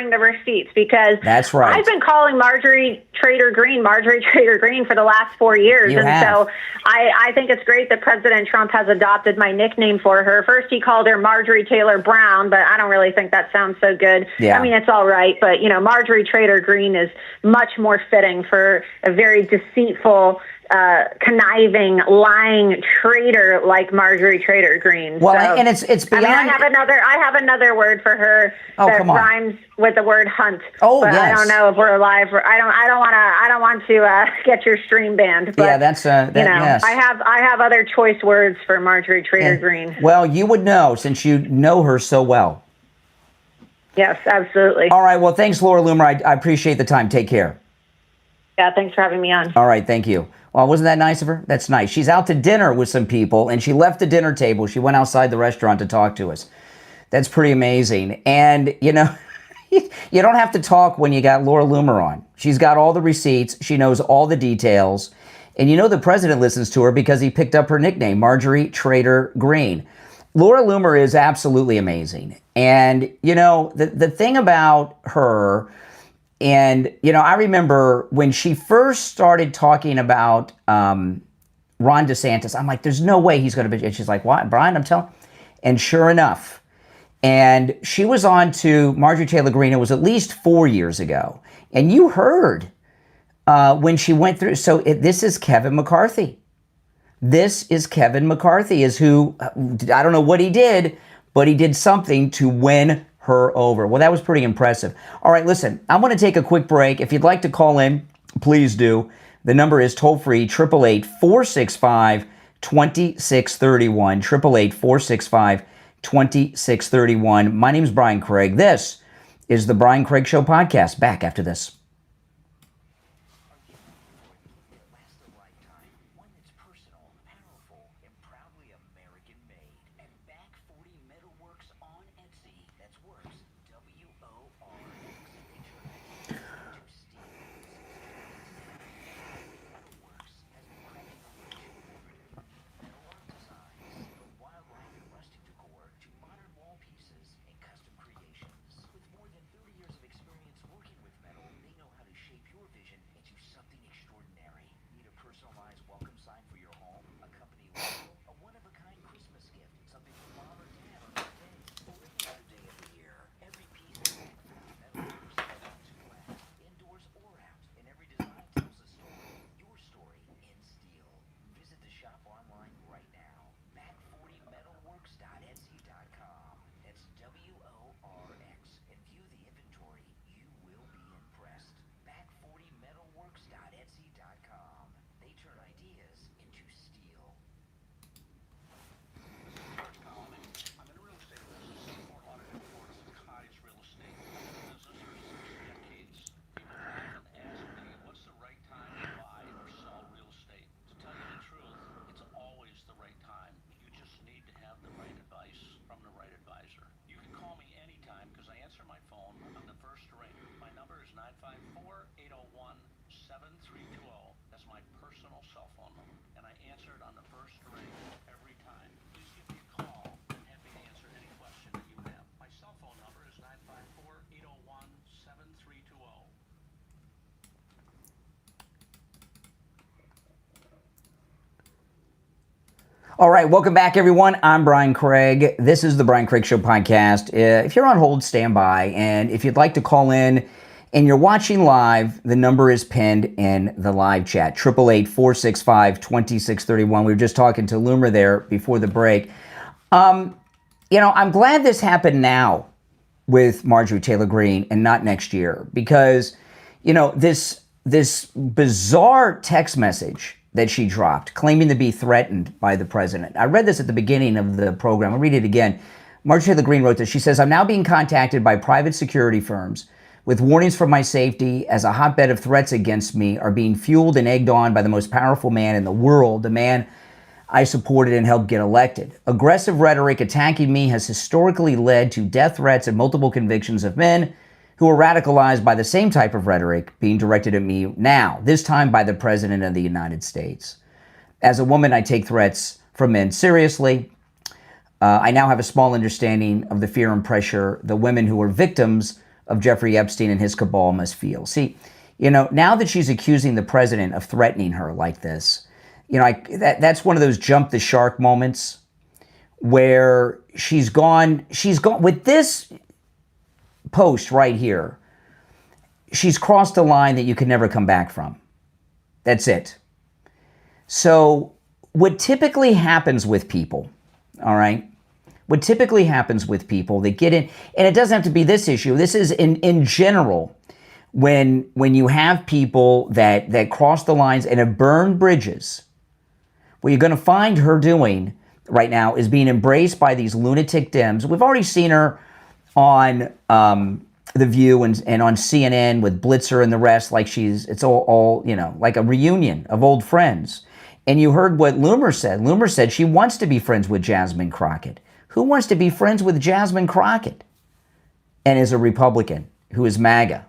the receipts, because that's right. I've been calling Majorie Taylor Greene for the last 4 years. So I think it's great that President Trump has adopted my nickname for her. First, he called her Marjorie Taylor Brown, but I don't really think that sounds so good. I mean, it's all right, but, Majorie Taylor Greene is much more fitting for a very deceitful, conniving, lying traitor like Majorie Taylor Greene. Well, so, and it's beyond. I have another word for her that rhymes with the word hunt. Oh, but yes. I don't know if we're alive. I don't want to get your stream banned. But, yeah, that's yes. I have other choice words for Majorie Taylor Greene. Well, you would know since you know her so well. Yes, absolutely. All right. Well, thanks, Laura Loomer. I appreciate the time. Take care. Yeah, thanks for having me on. All right, thank you. Well, wasn't that nice of her? That's nice. She's out to dinner with some people, and she left the dinner table. She went outside the restaurant to talk to us. That's pretty amazing. And, you don't have to talk when you got Laura Loomer on. She's got all the receipts. She knows all the details. And the president listens to her because he picked up her nickname, Majorie Taylor Greene. Laura Loomer is absolutely amazing. And, the thing about her... And, I remember when she first started talking about Ron DeSantis, I'm like, there's no way he's going to be. And she's like, what, Brian? I'm telling. And sure enough, and she was on to Majorie Taylor Greene. It was at least 4 years ago. And you heard when she went through. So this is Kevin McCarthy. This is Kevin McCarthy is who, I don't know what he did, but he did something to win her over. Well, that was pretty impressive. All right, listen, I want to take a quick break. If you'd like to call in, please do. The number is toll-free, 888-465-2631, 888-465-2631. My name is Brian Craig. This is the Brian Craig Show podcast. Back after this. personalized welcome sign for your home, a company logo, a one-of-a-kind Christmas gift, something for mom or dad on their day, or any other day of the year. Every piece is metal works that wants to last, indoors or out, and every design tells a story. Your story in steel. Visit the shop online right now. Back40metalworks.etsy.com. That's WORX. And view the inventory. You will be impressed. Back40metalworks.etsy.com. They turn ideas into steel. I'm in a real estate business, more audit imports and cottage real estate. I've been in business for 6 decades. People often ask me, what's the right time to buy or sell real estate? To tell you the truth, it's always the right time. You just need to have the right advice from the right advisor. You can call me anytime because I answer my phone on the first ring. My number is 954-801-7320. That's my personal cell phone number, and I answer it on the first ring every time. Please give me a call. I'm happy to answer any question that you have. My cell phone number is 954-801-7320. All right, welcome back, everyone. I'm Brian Craig. This is the Brian Craig Show podcast. If you're on hold, stand by. And if you'd like to call in and you're watching live, the number is pinned in the live chat, 888-465-2631. We were just talking to Loomer there before the break. I'm glad this happened now with Marjorie Taylor Greene and not next year because, this bizarre text message that she dropped, claiming to be threatened by the president. I read this at the beginning of the program. I'll read it again. Marjorie Taylor Greene wrote this. She says, I'm now being contacted by private security firms with warnings for my safety as a hotbed of threats against me are being fueled and egged on by the most powerful man in the world, the man I supported and helped get elected. Aggressive rhetoric attacking me has historically led to death threats and multiple convictions of men who are radicalized by the same type of rhetoric being directed at me now, this time by the President of the United States. As a woman, I take threats from men seriously. I now have a small understanding of the fear and pressure the women who are victims of Jeffrey Epstein and his cabal must feel. See, now that she's accusing the president of threatening her like this, that's one of those jump the shark moments where she's gone with this post right here. She's crossed a line that you can never come back from. That's it. So what typically happens with people, all right? What typically happens with people that get in, and it doesn't have to be this issue. This is in general, when you have people that cross the lines and have burned bridges, what you're going to find her doing right now is being embraced by these lunatic Dems. We've already seen her on The View and on CNN with Blitzer and the rest, like it's all like a reunion of old friends. And you heard what Loomer said. Loomer said she wants to be friends with Jasmine Crockett. Who wants to be friends with Jasmine Crockett and is a Republican who is MAGA?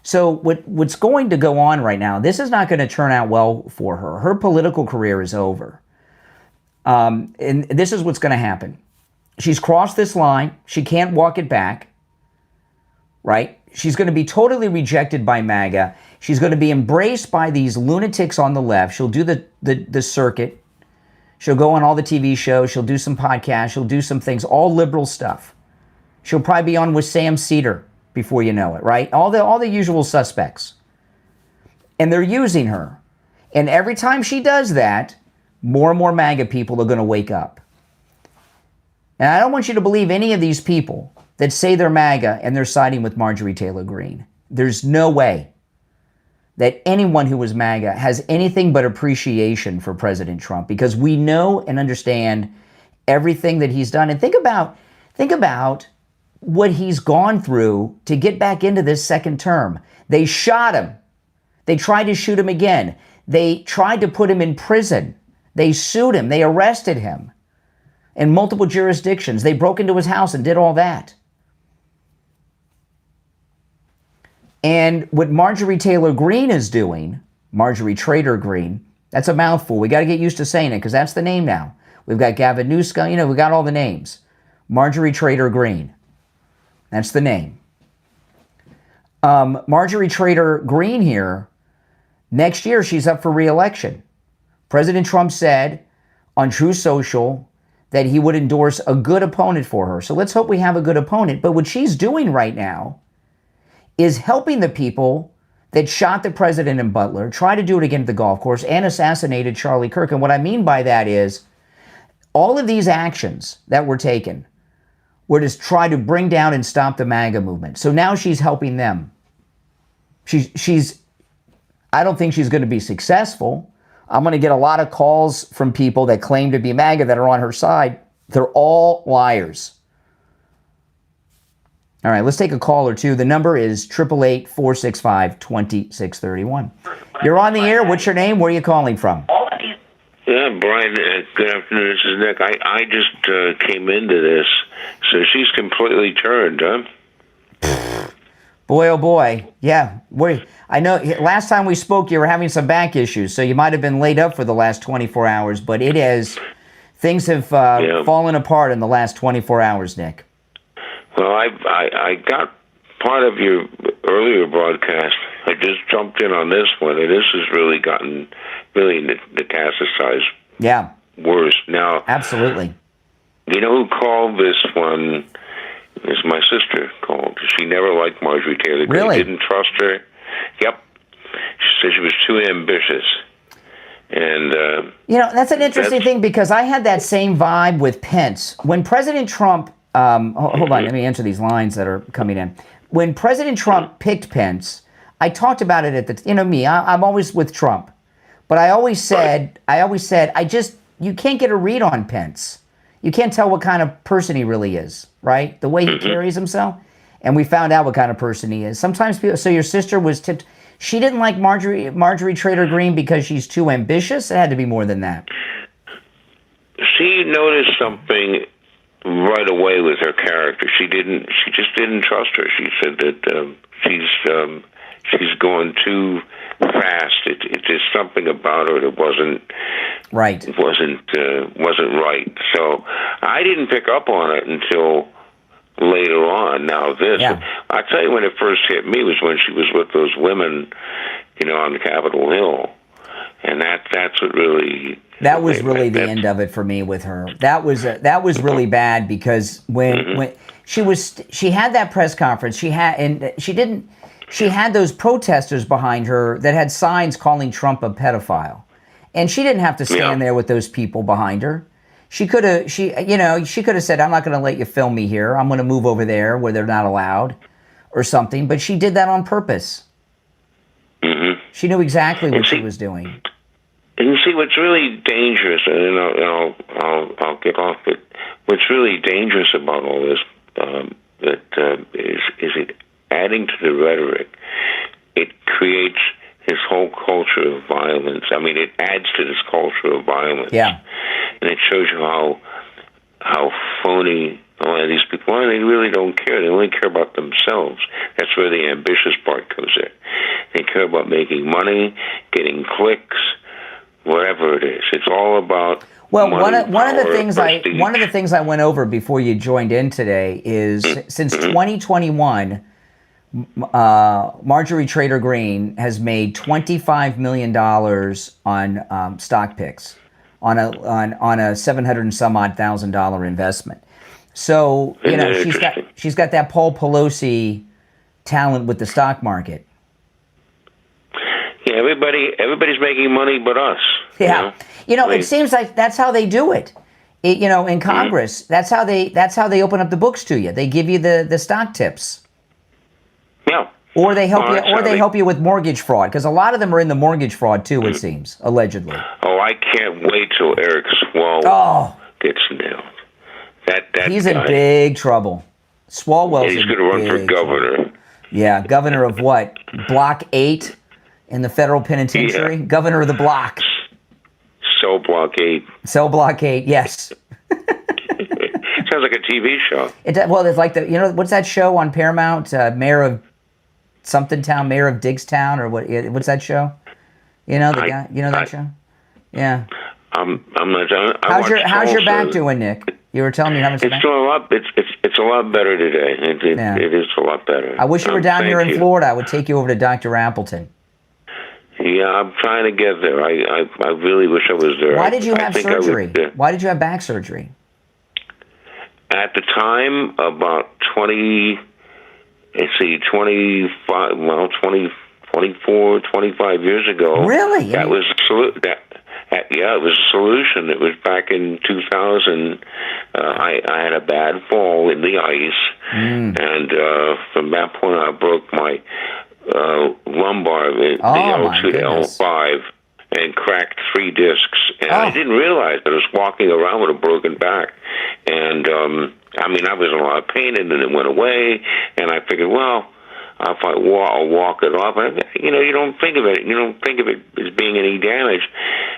So what's going to go on right now, this is not going to turn out well for her. Her political career is over. And this is what's going to happen. She's crossed this line. She can't walk it back, right? She's going to be totally rejected by MAGA. She's going to be embraced by these lunatics on the left. She'll do the circuit. She'll go on all the TV shows. She'll do some podcasts. She'll do some things, all liberal stuff. She'll probably be on with Sam Cedar before you know it, right? All the usual suspects. And they're using her. And every time she does that, more and more MAGA people are going to wake up. And I don't want you to believe any of these people that say they're MAGA and they're siding with Marjorie Taylor Greene. There's no way that anyone who was MAGA has anything but appreciation for President Trump, because we know and understand everything that he's done. And think about what he's gone through to get back into this second term. They shot him. They tried to shoot him again. They tried to put him in prison. They sued him. They arrested him in multiple jurisdictions. They broke into his house and did all that. And what Marjorie Taylor Greene is doing, Marjorie Taylor Greene, that's a mouthful. We got to get used to saying it because that's the name now. We've got Gavin Newsom, we got all the names. Marjorie Taylor Greene. That's the name. Marjorie Taylor Greene here Next year, she's up for re-election. President Trump said on Truth Social that he would endorse a good opponent for her. So let's hope we have a good opponent. But what she's doing right now is helping the people that shot the president in Butler, try to do it again at the golf course, and assassinated Charlie Kirk. And what I mean by that is all of these actions that were taken were to try to bring down and stop the MAGA movement. So now she's helping them. I don't think she's going to be successful. I'm going to get a lot of calls from people that claim to be MAGA that are on her side. They're all liars. All right, let's take a call or two. The number is 888-465-2631. You're on the air. What's your name? Where are you calling from? Yeah, Brian, good afternoon. This is Nick. I just came into this, so she's completely turned, huh? Boy, oh boy. Yeah. I know last time we spoke, you were having some back issues, so you might have been laid up for the last 24 hours, but things have fallen apart in the last 24 hours, Nick. Well, I got part of your earlier broadcast. I just jumped in on this one, and this has really gotten metastasized. Yeah. Worse. Now, absolutely. You know who called this one? Is my sister called. She never liked Majorie Taylor Greene. Really? Didn't trust her. Yep. She said she was too ambitious. And that's an interesting thing, because I had that same vibe with Pence. When President Trump hold on, let me answer these lines that are coming in. When President Trump picked Pence, I talked about it at I'm always with Trump. But I always said, you can't get a read on Pence. You can't tell what kind of person he really is, right? The way he carries himself. And we found out what kind of person he is. Sometimes people, so your sister was tipped. She didn't like Majorie Taylor Greene because she's too ambitious? It had to be more than that. She noticed something right away with her character. She just didn't trust her. She said that she's going too fast. It's just something about her that wasn't right. It wasn't right. So I didn't pick up on it until later on. Now I tell you, when it first hit me was when she was with those women, on Capitol Hill, and that's what really. That was really the end of it for me with her. That was really bad, because when she had that press conference, she had those protesters behind her that had signs calling Trump a pedophile, and she didn't have to stand there with those people behind her. She could have said, "I'm not going to let you film me here. I'm going to move over there where they're not allowed," or something. But she did that on purpose. Mm-hmm. She knew exactly what she was doing. And you see, what's really dangerous, and I'll get off it. What's really dangerous about all this is it adding to the rhetoric. It creates this whole culture of violence. I mean, it adds to this culture of violence. Yeah. And it shows you how phony a lot of these people are. They really don't care. They only care about themselves. That's where the ambitious part comes in. They care about making money, getting clicks, whatever it is. It's all about money, one of the things I went over before you joined in today is since 2021, Majorie Taylor Greene has made $25 million on stock picks on a $700 and some odd thousand investment. So she's got that Paul Pelosi talent with the stock market. Yeah, everybody's making money but us. Yeah, it seems like that's how they do it. In Congress, that's how they open up the books to you. They give you the stock tips. Yeah. Or they help you with mortgage fraud, because a lot of them are in the mortgage fraud too. It seems, allegedly. Oh, I can't wait till Eric Swalwell gets nailed. He's in big trouble. Swalwell's he's going to run for governor. Trouble. Yeah, governor of what? Block 8 in the federal penitentiary. Yeah. Governor of the block. Cell Block 8. Cell Block 8. Yes. Sounds like a TV show. It's like what's that show on Paramount? Mayor of something town, Mayor of Diggstown, or what? What's that show? Guy. That show? Yeah. I'm not. How's your back doing, Nick? You were telling me how much. It's doing a lot. It's a lot better today. It is a lot better. I wish you were down here in Florida. I would take you over to Dr. Appleton. Yeah, I'm trying to get there. I really wish I was there. Why did you have surgery? Yeah. Why did you have back surgery? At the time, about 25, 24, 25 years ago. Really? That was yeah, it was a solution. It was back in 2000. I had a bad fall in the ice, and from that point I broke my lumbar, the L2 to L5, and cracked 3 discs. And I didn't realize that I was walking around with a broken back. And I mean, I was in a lot of pain, and then it went away. And I figured, well, if I'll walk it off. You know, you don't think of it. You don't think of it as being any damage.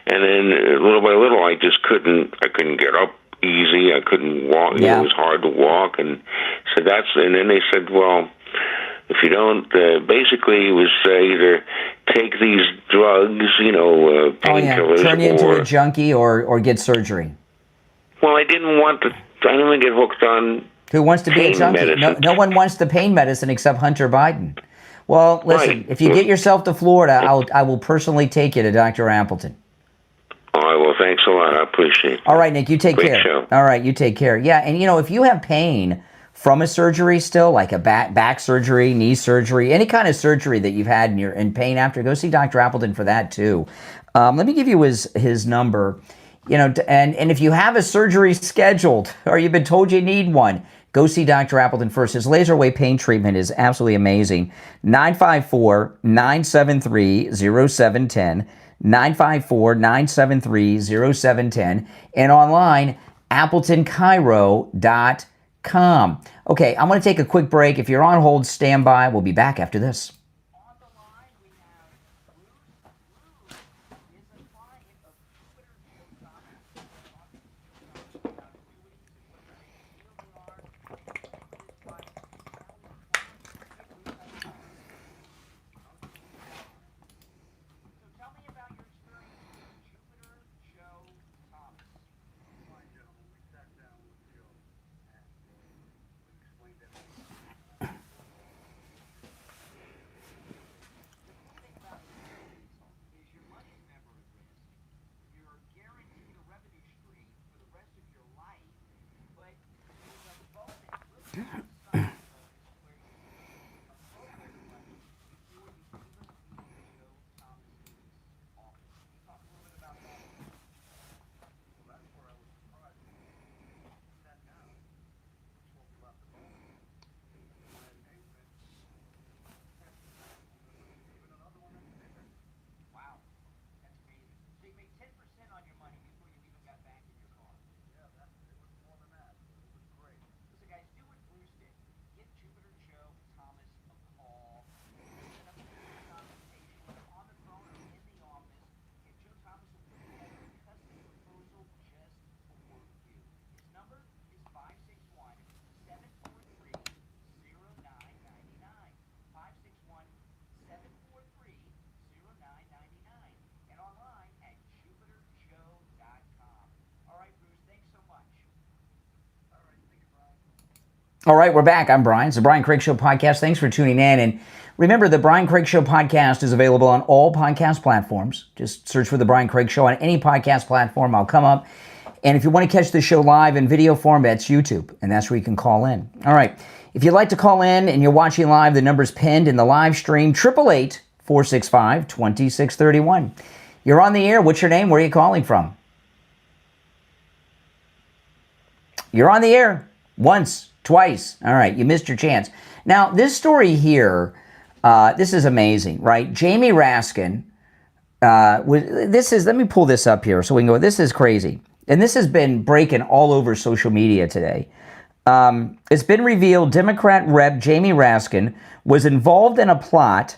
And then little by little, I just couldn't. I couldn't get up easy. I couldn't walk. You know, it was hard to walk. And so that's. And then they said, well, if you don't, basically, it was either take these drugs, you know, painkillers, turn you into a junkie, or get surgery. Well, I didn't want to. I didn't want to get hooked on. Who wants to be a junkie? No one wants the pain medicine except Hunter Biden. Well, listen, if you get yourself to Florida, I will personally take you to Dr. Appleton. All right, well, thanks a lot. I appreciate it. All right, Nick, you take care. Show. All right, you take care. Yeah, and you know, if you have pain from a surgery still, like a back surgery, knee surgery, any kind of surgery that you've had and you're in pain after, go see Dr. Appleton for that too. Let me give you his number. You know, and if you have a surgery scheduled or you've been told you need one, go see Dr. Appleton first. His laser wave pain treatment is absolutely amazing. 954-973-0710. 954-973-0710. And online, AppletonChiro.com. Okay, I'm going to take a quick break. If you're on hold, stand by. We'll be back after this. All right, we're back. I'm Brian. It's the Brian Craig Show podcast. Thanks for tuning in. And remember, the Brian Craig Show podcast is available on all podcast platforms. Just search for the Brian Craig Show on any podcast platform. I'll come up. And if you want to catch the show live in video form, that's YouTube. And that's where you can call in. All right. If you'd like to call in and you're watching live, the number's pinned in the live stream, 888-465-2631. You're on the air. What's your name? Where are you calling from? You're on the air. Once. Twice. All right, you missed your chance. Now, this story here, this is amazing, right? Jamie Raskin, let me pull this up here so we can go, this is crazy. And this has been breaking all over social media today. It's been revealed Democrat Rep. Jamie Raskin was involved in a plot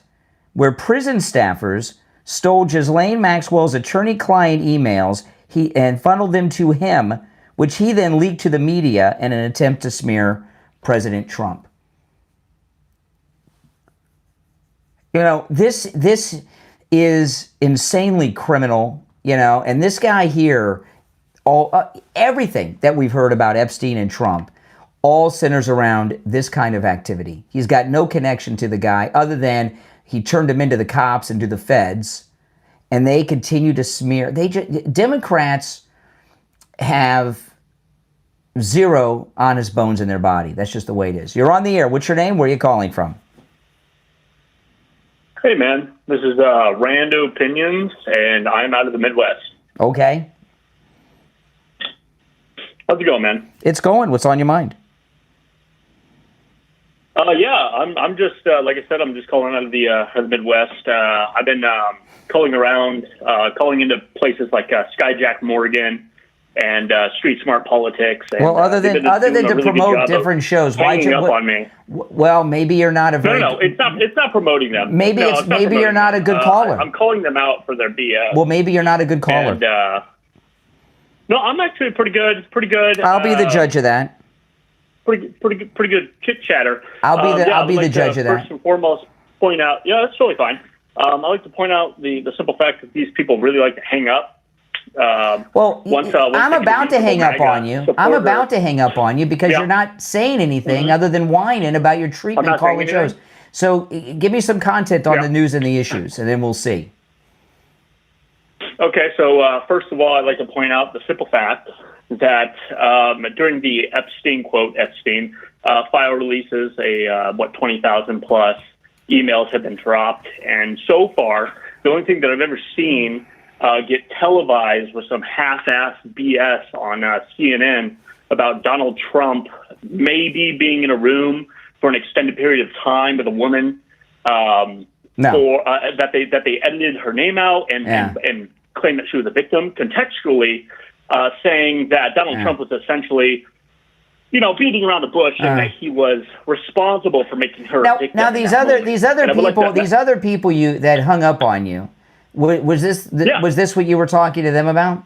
where prison staffers stole Ghislaine Maxwell's attorney-client emails and funneled them to him, which he then leaked to the media in an attempt to smear President Trump. You know, this is insanely criminal, you know, and this guy here, everything that we've heard about Epstein and Trump all centers around this kind of activity. He's got no connection to the guy other than he turned him into the cops and to the feds, and they continue to smear. Democrats have zero honest bones in their body. That's just the way it is. You're on the air. What's your name? Where are you calling from? Hey, man. This is Rando Opinions, and I'm out of the Midwest. Okay. How's it going, man? It's going. What's on your mind? I'm just like I said, I'm just calling out of the Midwest. I've been calling around, calling into places like Skyjack Morgan and Street Smart Politics. And, well, other than to really promote different shows, why'd you up on me? Well, maybe you're not a very no. It's not promoting them. Maybe maybe you're not a good caller. I'm calling them out for their BS. Well, maybe you're not a good caller. And, no, I'm actually pretty good. It's pretty good. I'll be the judge of that. Pretty good chit chatter. I'll be the judge of that. First and foremost, point out. Yeah, that's totally fine. I like to point out the simple fact that these people really like to hang up. Once I'm about to hang up on you. I'm about to hang up on you because you're not saying anything other than whining about your treatment calling shows. So give me some content on the news and the issues, and then we'll see. Okay, so first of all, I'd like to point out the simple fact that during the Epstein file releases, 20,000 plus emails have been dropped, and so far, the only thing that I've ever seen get televised was some half-ass BS on CNN about Donald Trump maybe being in a room for an extended period of time with a woman, that they edited her name out and claimed that she was a victim, contextually saying that Donald Trump was essentially, beating around the bush and that he was responsible for making her a victim. Now these other people that hung up on you, was this what you were talking to them about?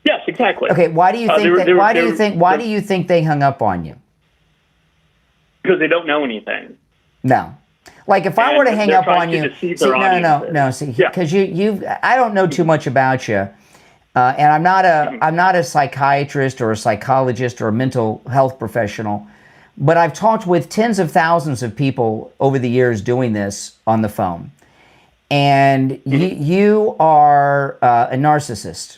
Yes, exactly. Okay, why do you think they hung up on you? Because they don't know anything. No. Like if I were to hang up on you, because I don't know too much about you, and I'm not a psychiatrist or a psychologist or a mental health professional, but I've talked with tens of thousands of people over the years doing this on the phone, and you are a narcissist.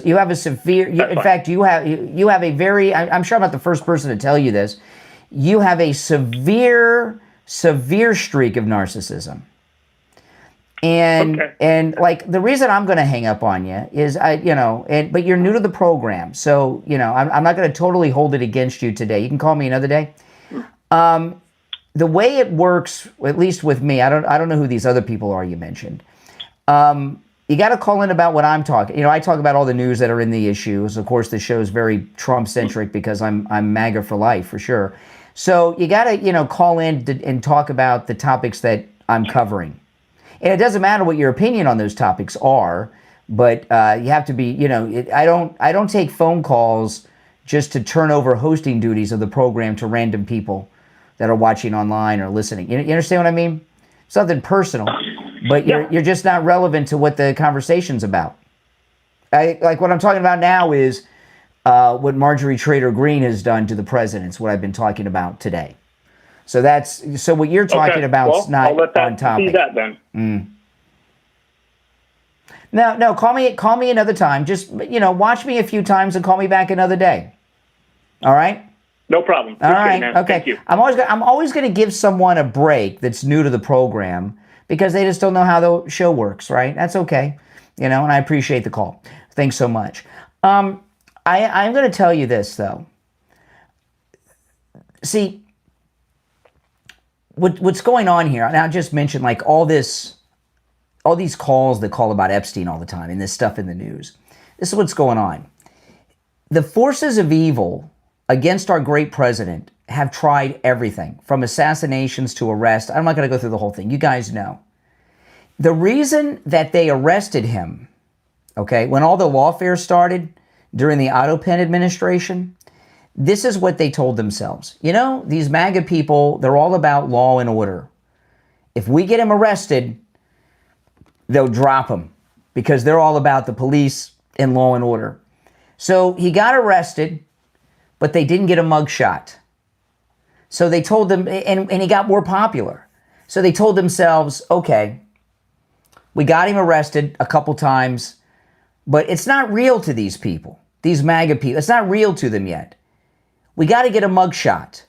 You have a severe. In fact, you have a very. I'm sure I'm not the first person to tell you this. You have a severe streak of narcissism. And like the reason I'm going to hang up on you is but you're new to the program. So, I'm not going to totally hold it against you today. You can call me another day. The way it works, at least with me, I don't know who these other people are you mentioned. You got to call in about what I'm talking. I talk about all the news that are in the issues. Of course, the show is very Trump centric because I'm MAGA for life for sure. So you got to, call in and talk about the topics that I'm covering. And it doesn't matter what your opinion on those topics are, but you have to be, I don't take phone calls just to turn over hosting duties of the program to random people that are watching online or listening. You understand what I mean? It's nothing personal, but you're just not relevant to what the conversation's about. Like what I'm talking about now is what Majorie Taylor Greene has done to the president. It's what I've been talking about today. So what you're talking about is not on topic. See that then. No. Call me another time. Just watch me a few times and call me back another day. All right. No problem. All right. Man. Okay. Thank you. I'm always going to give someone a break that's new to the program because they just don't know how the show works. Right. That's okay. And I appreciate the call. Thanks so much. I'm going to tell you this though. See. What's going on here, and I just mentioned like all these calls that call about Epstein all the time and this stuff in the news. This is what's going on. The forces of evil against our great president have tried everything from assassinations to arrest. I'm not going to go through the whole thing. You guys know. The reason that they arrested him, when all the lawfare started during the Otto Penn administration, this is what they told themselves. These MAGA people, they're all about law and order. If we get him arrested, they'll drop him because they're all about the police and law and order. So he got arrested, but they didn't get a mugshot. So they told them, and he got more popular. So they told themselves, okay, We got him arrested a couple times, but it's not real to these people, these MAGA people. It's not real to them yet. We got to get a mugshot.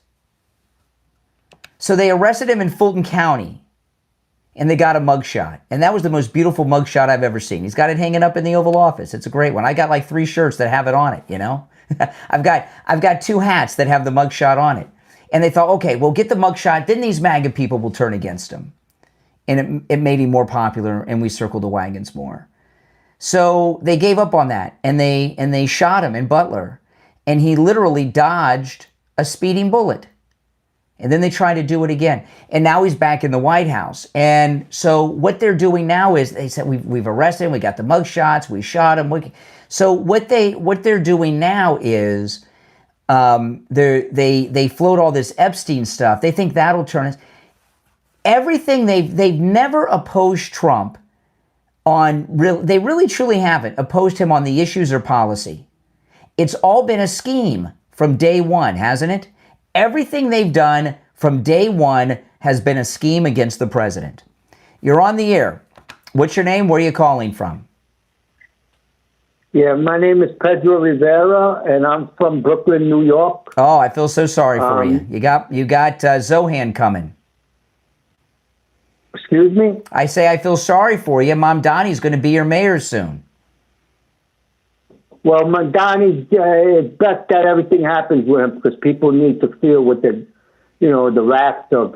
So they arrested him in Fulton County, and they got a mugshot. And that was the most beautiful mugshot I've ever seen. He's got it hanging up in the Oval Office. It's a great one. I got like 3 shirts that have it on it, you know? I've got 2 hats that have the mugshot on it. And they thought, okay, we'll get the mugshot, then these MAGA people will turn against him. And it made him more popular, and we circled the wagons more. So they gave up on that, and they shot him in Butler. And he literally dodged a speeding bullet. And then they tried to do it again. And now he's back in the White House. And so what they're doing now is they said, we've arrested him, we got the mugshots, we shot him. So what they're doing now is they float all this Epstein stuff. They think that'll turn us. Everything they've never opposed Trump on, they really truly haven't opposed him on the issues or policy. It's all been a scheme from day one, hasn't it? Everything they've done from day one has been a scheme against the president. You're on the air. What's your name? Where are you calling from? Yeah, my name is Pedro Rivera, and I'm from Brooklyn, New York. Oh, I feel so sorry for you. You got Zohan coming. Excuse me? I say I feel sorry for you. Mom Donnie's going to be your mayor soon. Well, Donnie's, it's best that everything happens with him because people need to feel with the wrath of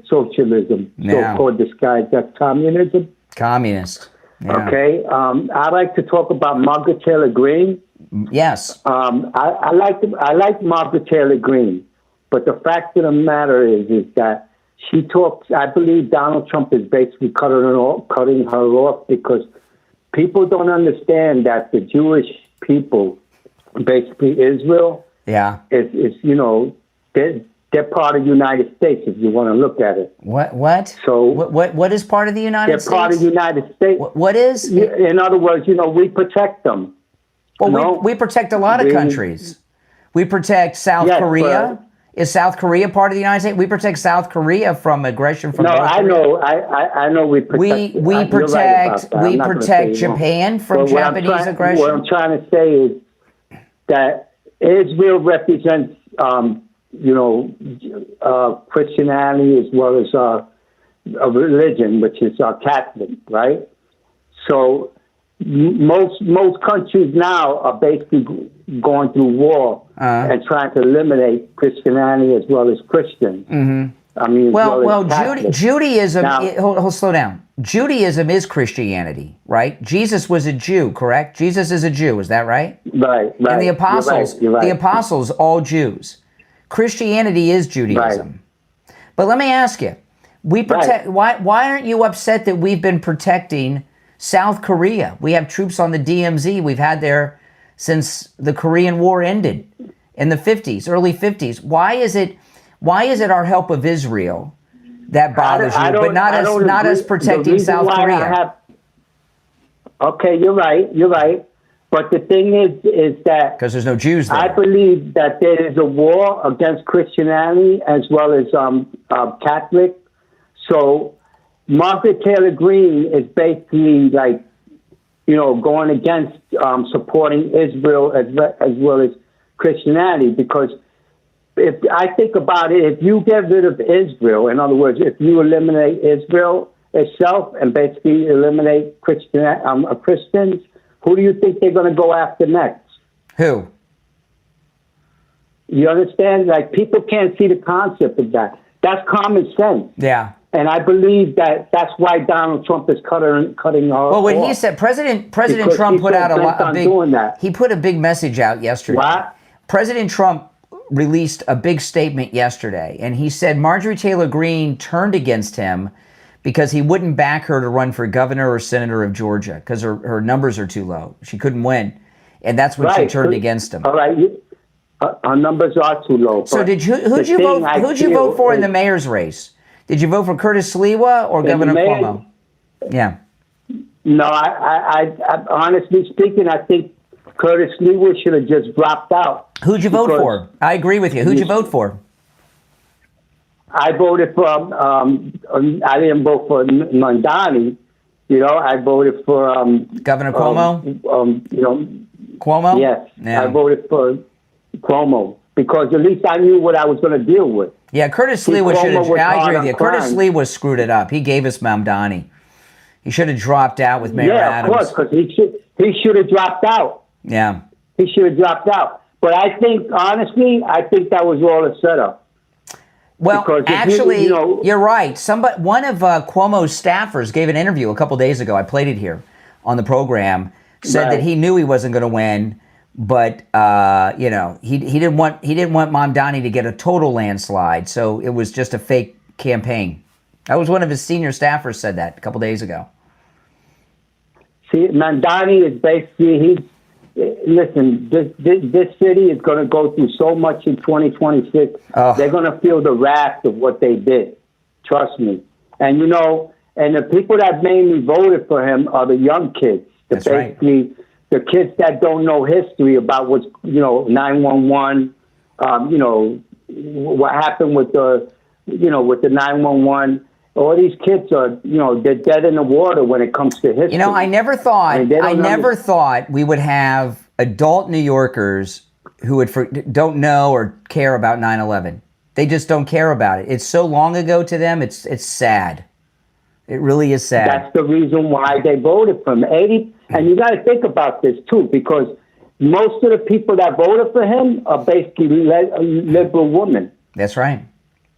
socialism, so-called disguised as communism. Communist. Yeah. Okay. I'd like to talk about Margaret Taylor Greene. Yes. I like Margaret Taylor Greene, but the fact of the matter is that she talks. I believe Donald Trump is basically cutting her off because people don't understand that the Jewish people, basically Israel, is they're part of the United States if you want to look at it. What? So what is part of the United States? They're part of the United States. What is? In other words, we protect them. Well, we protect a lot of countries. We protect South Korea. Is South Korea part of the United States? We protect South Korea from aggression from North Korea. I know we protect. We protect Japan from Japanese aggression. What I'm trying to say is that Israel represents, Christianity as well as a religion, which is Catholic, right? So most countries now are basically going through war and trying to eliminate Christianity as well as Christians. Mm-hmm. I mean, Judaism. Slow down. Judaism is Christianity, right? Jesus was a Jew, correct? Jesus is a Jew. Is that right? Right. And the apostles, You're right. the apostles, all Jews. Christianity is Judaism. Right. But let me ask you: we protect. Why aren't you upset that we've been protecting South Korea? We have troops on the DMZ. We've had there since the Korean War ended in the 50s, early 50s. Why is it our help of Israel that bothers you, but not us protecting South Korea? Okay, you're right. But the thing is that because there's no Jews there. I believe that there is a war against Christianity as well as Catholic. So Margaret Taylor Greene is basically going against supporting Israel as well as Christianity, because if I think about it, if you get rid of Israel, in other words, if you eliminate Israel itself and basically eliminate Christians, who do you think they're going to go after next? Who? You understand? People can't see the concept of that. That's common sense. Yeah. And I believe that's why Donald Trump is cutting off. Well, when he said President Trump put out he put a big message out yesterday. What? President Trump released a big statement yesterday, and he said Marjorie Taylor Greene turned against him because he wouldn't back her to run for governor or senator of Georgia because her numbers are too low. She couldn't win, and that's when she turned against him. All right, our numbers are too low. So who'd you vote for in the mayor's race? Did you vote for Curtis Sliwa or Governor Cuomo? Yeah. No, I honestly speaking, I think Curtis Sliwa should have just dropped out. Who'd you vote for? I agree with you. Who'd you vote for? I voted for, I didn't vote for Mondani, You know, I voted for Governor Cuomo. You know, Cuomo. Yes, Yeah. I voted for Cuomo because at least I knew what I was going to deal with. Yeah, Curtis Lee Cuomo should have. was I hard agree with on you. Curtis crime. Lee was screwed it up. He gave us Mamdani. He should have dropped out with Mayor Adams. Yeah, of course, because he should have dropped out. Yeah. He should have dropped out. But I think, honestly, I think that was all a setup. Well, Because if actually, you know, you're right. One of Cuomo's staffers gave an interview a couple days ago. I played it here on the program. Said that he knew he wasn't going to win, but you know, he didn't want Mamdani to get a total landslide. So it was just a fake campaign. That was one of his senior staffers said that a couple days ago. See, Mamdani is basically listen, this city is going to go through so much in 2026. Oh. They're going to feel the wrath of what they did. Trust me. And, you know, and the people that mainly voted for him are the young kids. That's right. Basically, the kids that don't know history about what's, you know, 911, you know, what happened with the 911. All these kids are, you know, they're dead in the water when it comes to history. You know, I never thought we would have adult New Yorkers who don't know or care about 9/11. They just don't care about it. It's so long ago to them. It's sad. It really is sad. That's the reason why they voted for him. And you got to think about this too, because most of the people that voted for him are basically liberal women. That's right.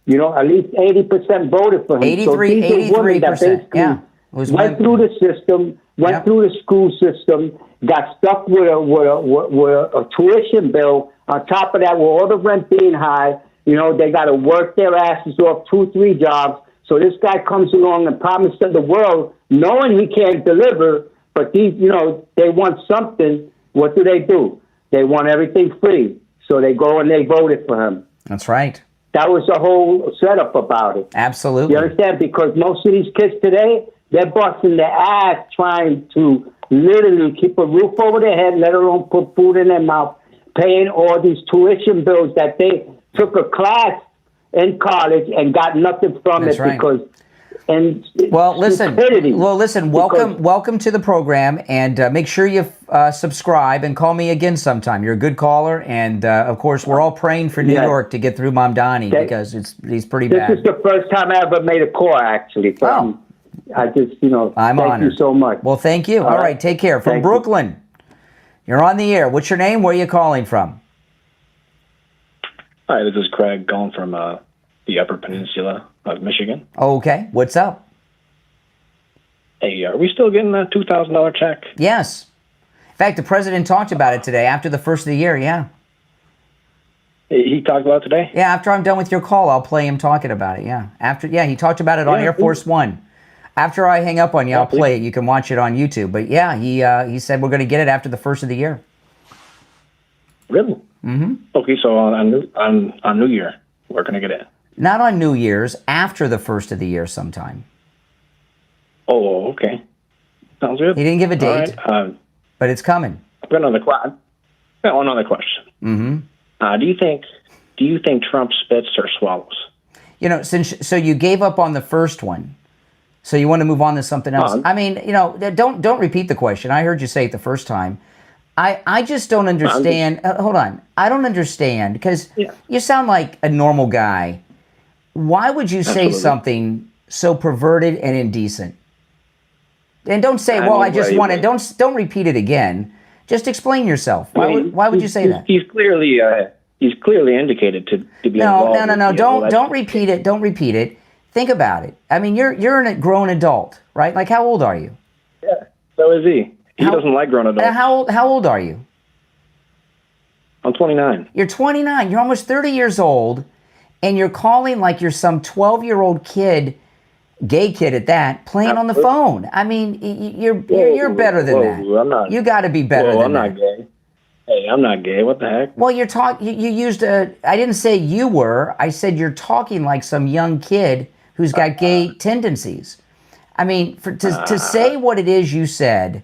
You know, at least 80% voted for him. 83%. Yeah. Went through the system, went through the school system, got stuck with a tuition bill. On top of that, with all the rent being high, you know, they got to work their asses off 2-3 jobs. So this guy comes along and promises the world, knowing he can't deliver, but these, you know, they want something. What do? They want everything free. So they go and they voted for him. That's right. That was the whole setup about it. Absolutely. You understand? Because most of these kids today, they're busting their ass trying to literally keep a roof over their head, let alone put food in their mouth, paying all these tuition bills that they took a class in college and got nothing from That's it right. because. And listen. Welcome to the program, and make sure you subscribe and call me again sometime. You're a good caller, and of course, we're all praying for New York to get through Mamdani because he's pretty bad. This is the first time I ever made a call, actually. So I just, you know, I'm thank honored. you so much. Well, thank you. All right, take care. From Thank Brooklyn, you're on the air. What's your name? Where are you calling from? Hi, this is Craig calling from the Upper Peninsula of Michigan. Okay, what's up? Hey, are we still getting that $2,000 check? Yes. In fact, the president talked about it today after the first of the year, yeah. He talked about it today? Yeah, after I'm done with your call, I'll play him talking about it, yeah. He talked about it on Air Force One. After I hang up on you, I'll play it. You can watch it on YouTube. But yeah, he said we're going to get it after the first of the year. Really? Mm-hmm. Okay, so on New Year, we're going to get it. Not on New Year's, after the first of the year sometime. Oh, okay. Sounds good. He didn't give a date, but it's coming. I've got another question. Mm-hmm. Do you think Trump spits or swallows? You know, so you gave up on the first one, so you want to move on to something else. I mean, you know, don't repeat the question. I heard you say it the first time. I just don't understand. Hold on. I don't understand because you sound like a normal guy. Why would you say something so perverted and indecent? And don't say, "Well, I just wanted." Don't repeat it again. Just explain yourself. Why would you say that? He's clearly indicated to be involved. No. Don't repeat it. Don't repeat it. Think about it. I mean, you're a grown adult, right? Like, how old are you? Yeah. So is he. He doesn't like grown adults. How old are you? I'm 29. You're 29. You're almost 30 years old, and you're calling like you're some 12-year-old kid, gay kid at that, playing on the phone. I mean, you're better than that. I'm not. You got to be better than that. I'm not gay. Hey, I'm not gay. What the heck? Well, you used a. I didn't say you were. I said you're talking like some young kid who's got gay tendencies. I mean, to say what it is you said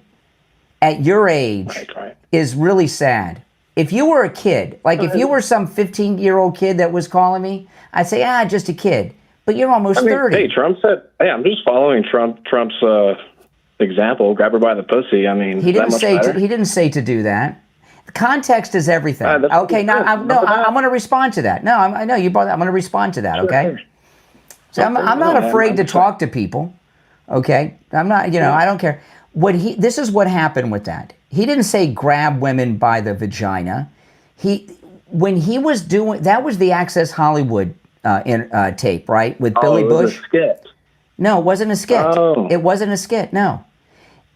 at your age is really sad. If you were a kid, like if you were some 15-year-old kid that was calling me, I'd say, just a kid. But you're almost 30. Hey, Trump said, I'm just following Trump's example. Grab her by the pussy. I mean, he didn't say to do that. Context is everything. Okay, now I'm going to respond to that. No, I know you brought that. I'm going to respond to that. Okay. So I'm not afraid to talk to people. Okay, I'm not. I don't care. This is what happened with that. He didn't say grab women by the vagina. When he was doing that was the Access Hollywood tape, right, with Billy Bush. It was a skit. No, it wasn't a skit. Oh. It wasn't a skit. No.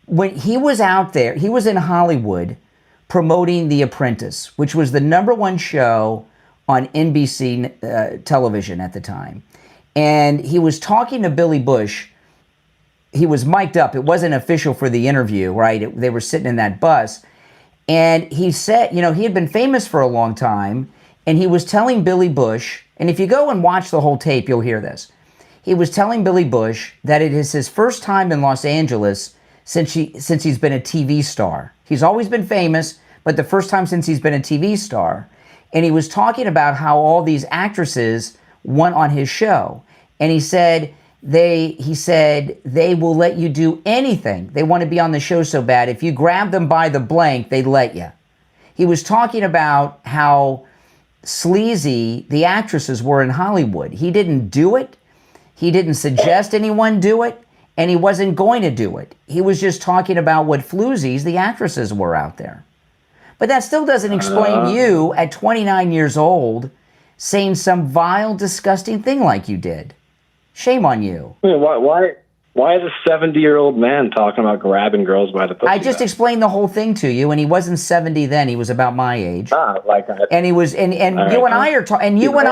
When he was out there, he was in Hollywood promoting The Apprentice, which was the #1 show on NBC television at the time. And he was talking to Billy Bush. He was mic'd up. It wasn't official for the interview, right? They were sitting in that bus. And he said, he had been famous for a long time. And he was telling Billy Bush, and if you go and watch the whole tape, you'll hear this. He was telling Billy Bush that it is his first time in Los Angeles since he's been a TV star. He's always been famous, but the first time since he's been a TV star. And he was talking about how all these actresses went on his show. And he said they will let you do anything. They want to be on the show so bad. If you grab them by the blank, they'd let you. He was talking about how sleazy the actresses were in Hollywood. He didn't do it. He didn't suggest anyone do it. And he wasn't going to do it. He was just talking about what floozies the actresses were out there. But that still doesn't explain you at 29 years old saying some vile, disgusting thing like you did. Shame on you. Why is a 70-year-old man talking about grabbing girls by the pussy? I just explained the whole thing to you, and he wasn't 70 then. He was about my age. And he was, and you and I are talking, you and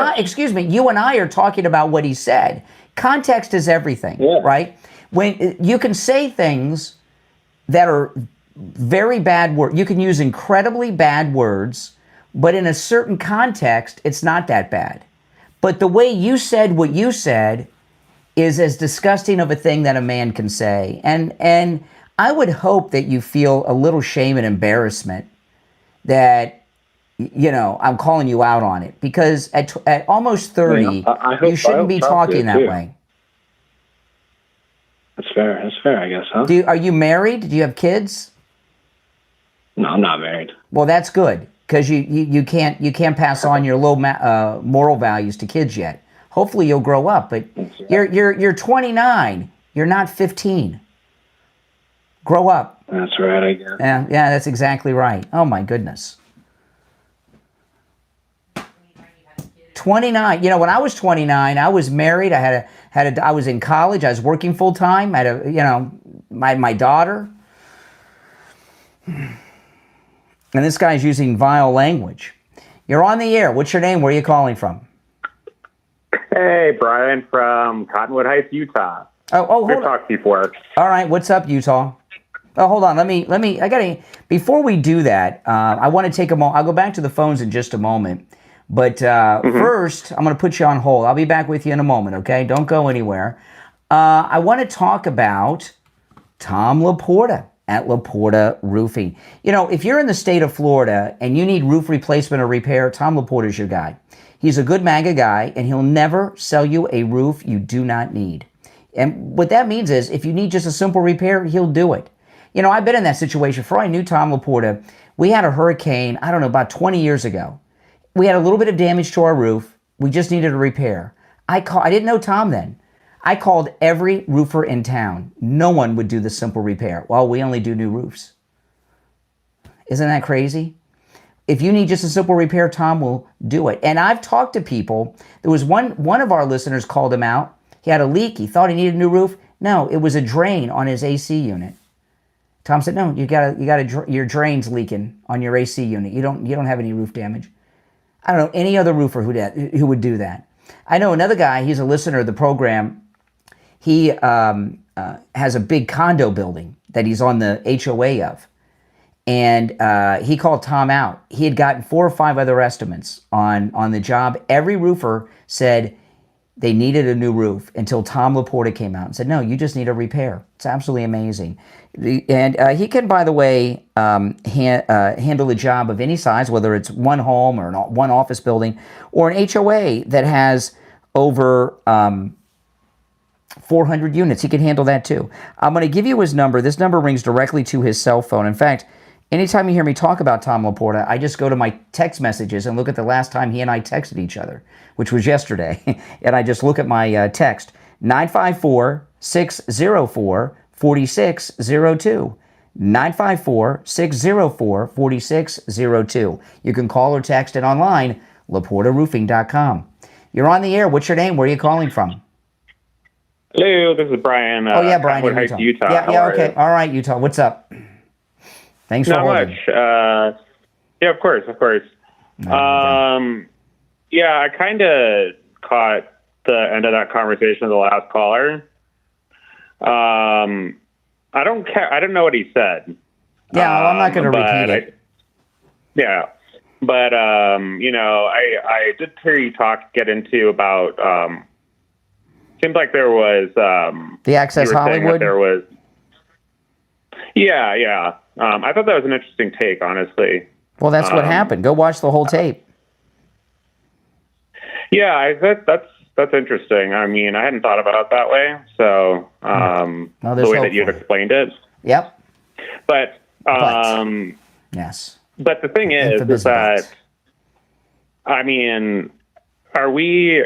I are talking about what he said. Context is everything, right? When you can say things that are very bad words, you can use incredibly bad words, but in a certain context, it's not that bad. But the way you said what you said is as disgusting of a thing that a man can say. And I would hope that you feel a little shame and embarrassment that, I'm calling you out on it. Because at almost 30, you shouldn't be talking that way. That's fair, I guess, huh? Are you married? Do you have kids? No, I'm not married. Well, that's good. Because you can't pass on your low moral values to kids yet. Hopefully you'll grow up, but you're 29. You're not 15. Grow up. That's right, I guess. Yeah, that's exactly right. Oh my goodness. 29. When I was 29, I was married. I was in college. I was working full time. I had my daughter. And this guy's using vile language. You're on the air. What's your name? Where are you calling from? Hey, Brian from Cottonwood Heights, Utah. Hold on. We've talked before. All right, what's up, Utah? Oh, hold on. Before we do that, I want to take a moment. I'll go back to the phones in just a moment. But first, I'm going to put you on hold. I'll be back with you in a moment, okay? Don't go anywhere. I want to talk about Tom Laporta at Laporta Roofing. If you're in the state of Florida and you need roof replacement or repair, Tom Laporta is your guy. He's a good MAGA guy, and he'll never sell you a roof you do not need. And what that means is, if you need just a simple repair, he'll do it. I've been in that situation. Before I knew Tom Laporta, we had a hurricane, about 20 years ago. We had a little bit of damage to our roof. We just needed a repair. I didn't know Tom then. I called every roofer in town. No one would do the simple repair. Well, we only do new roofs. Isn't that crazy? If you need just a simple repair, Tom will do it. And I've talked to people. There was one of our listeners called him out. He had a leak. He thought he needed a new roof. No, it was a drain on his AC unit. Tom said, "No, your drain's leaking on your AC unit. You don't have any roof damage." I don't know any other roofer who would do that. I know another guy. He's a listener of the program. He has a big condo building that he's on the HOA of. And he called Tom out. He had gotten 4 or 5 other estimates on the job. Every roofer said they needed a new roof until Tom Laporta came out and said, "No, you just need a repair." It's absolutely amazing. And he can, by the way, handle a job of any size, whether it's one home or one office building or an HOA that has over 400 units. He can handle that too. I'm going to give you his number. This number rings directly to his cell phone. In fact, anytime you hear me talk about Tom Laporta, I just go to my text messages and look at the last time he and I texted each other, which was yesterday. And I just look at my text, 954-604-4602. 954-604-4602. You can call or text it online, LaportaRoofing.com. You're on the air. What's your name? Where are you calling from? Hello, this is Brian. Oh, yeah, Brian in Utah. Utah. How Yeah, are okay. you? All right, Utah. What's up? Thanks for Not holding. much. Yeah, of course. Yeah, I kind of caught the end of that conversation with the last caller. I don't care. I don't know what he said. Yeah, well, I'm not going to repeat it. Yeah. But, I did hear you get into about, seemed like there was, the Access Hollywood? There was, yeah. I thought that was an interesting take, honestly. Well, that's what happened. Go watch the whole tape. Yeah, that's interesting. I mean, I hadn't thought about it that way. So, the way that you've explained it. Yep. But yes. But the thing is that, I mean, are we,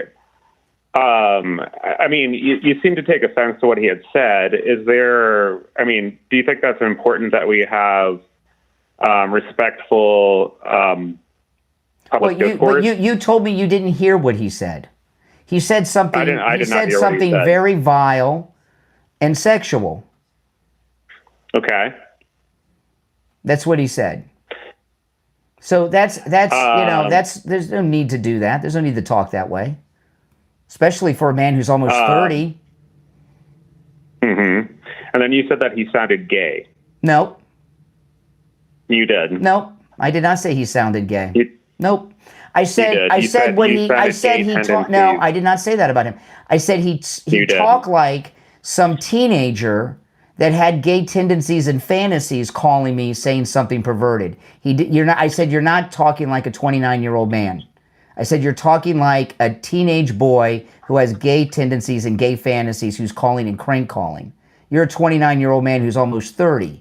you seem to take offense to what he had said. Is there, do you think that's important that we have respectful public discourse? You told me you didn't hear what he said. He said something. I did not hear something what he said. very vile and sexual. Okay. That's what he said. So that's there's no need to do that. There's no need to talk that way, especially for a man who's almost 30. Mm-hmm. And then you said that he sounded gay. Nope. You did. Nope. I did not say he sounded gay. Nope. I said No, I did not say that about him. I said he talked like some teenager that had gay tendencies and fantasies calling me saying something perverted. I said you're not talking like a 29-year-old man. I said you're talking like a teenage boy who has gay tendencies and gay fantasies who's calling and crank calling. You're a 29-year-old man who's almost 30.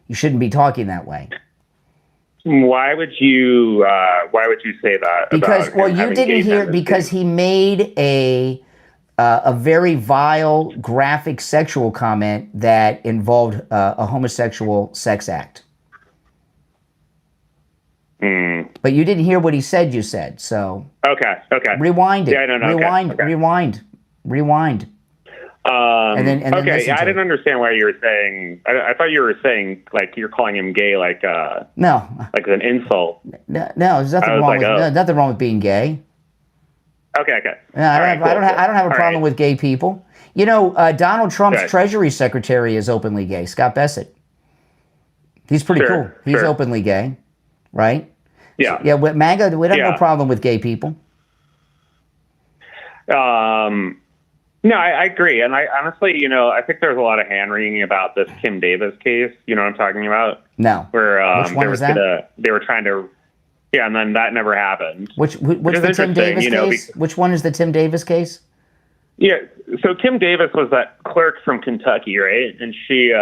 You shouldn't be talking that way. Why would you say that? Because you didn't hear, because he made a very vile, graphic sexual comment that involved a homosexual sex act. But you didn't hear what he said. You said so. Okay. Rewind it. Yeah, no, Rewind. And then okay. Yeah, I didn't understand why you were saying. I thought you were saying like you're calling him gay, like no, like an insult. No, there's nothing wrong nothing wrong with being gay. Okay. I don't have a problem with gay people. You know, Donald Trump's Treasury Secretary is openly gay. Scott Bessent. He's pretty cool. He's openly gay, right? Yeah. Yeah. With MAGA, we don't have no problem with gay people. No, I agree. And I honestly, I think there's a lot of hand-wringing about this Kim Davis case. You know what I'm talking about? No. Where which one is that? They were trying to, and then that never happened. What's the Tim Davis case? Which one is the Tim Davis case? Yeah, so Kim Davis was that clerk from Kentucky, right? And she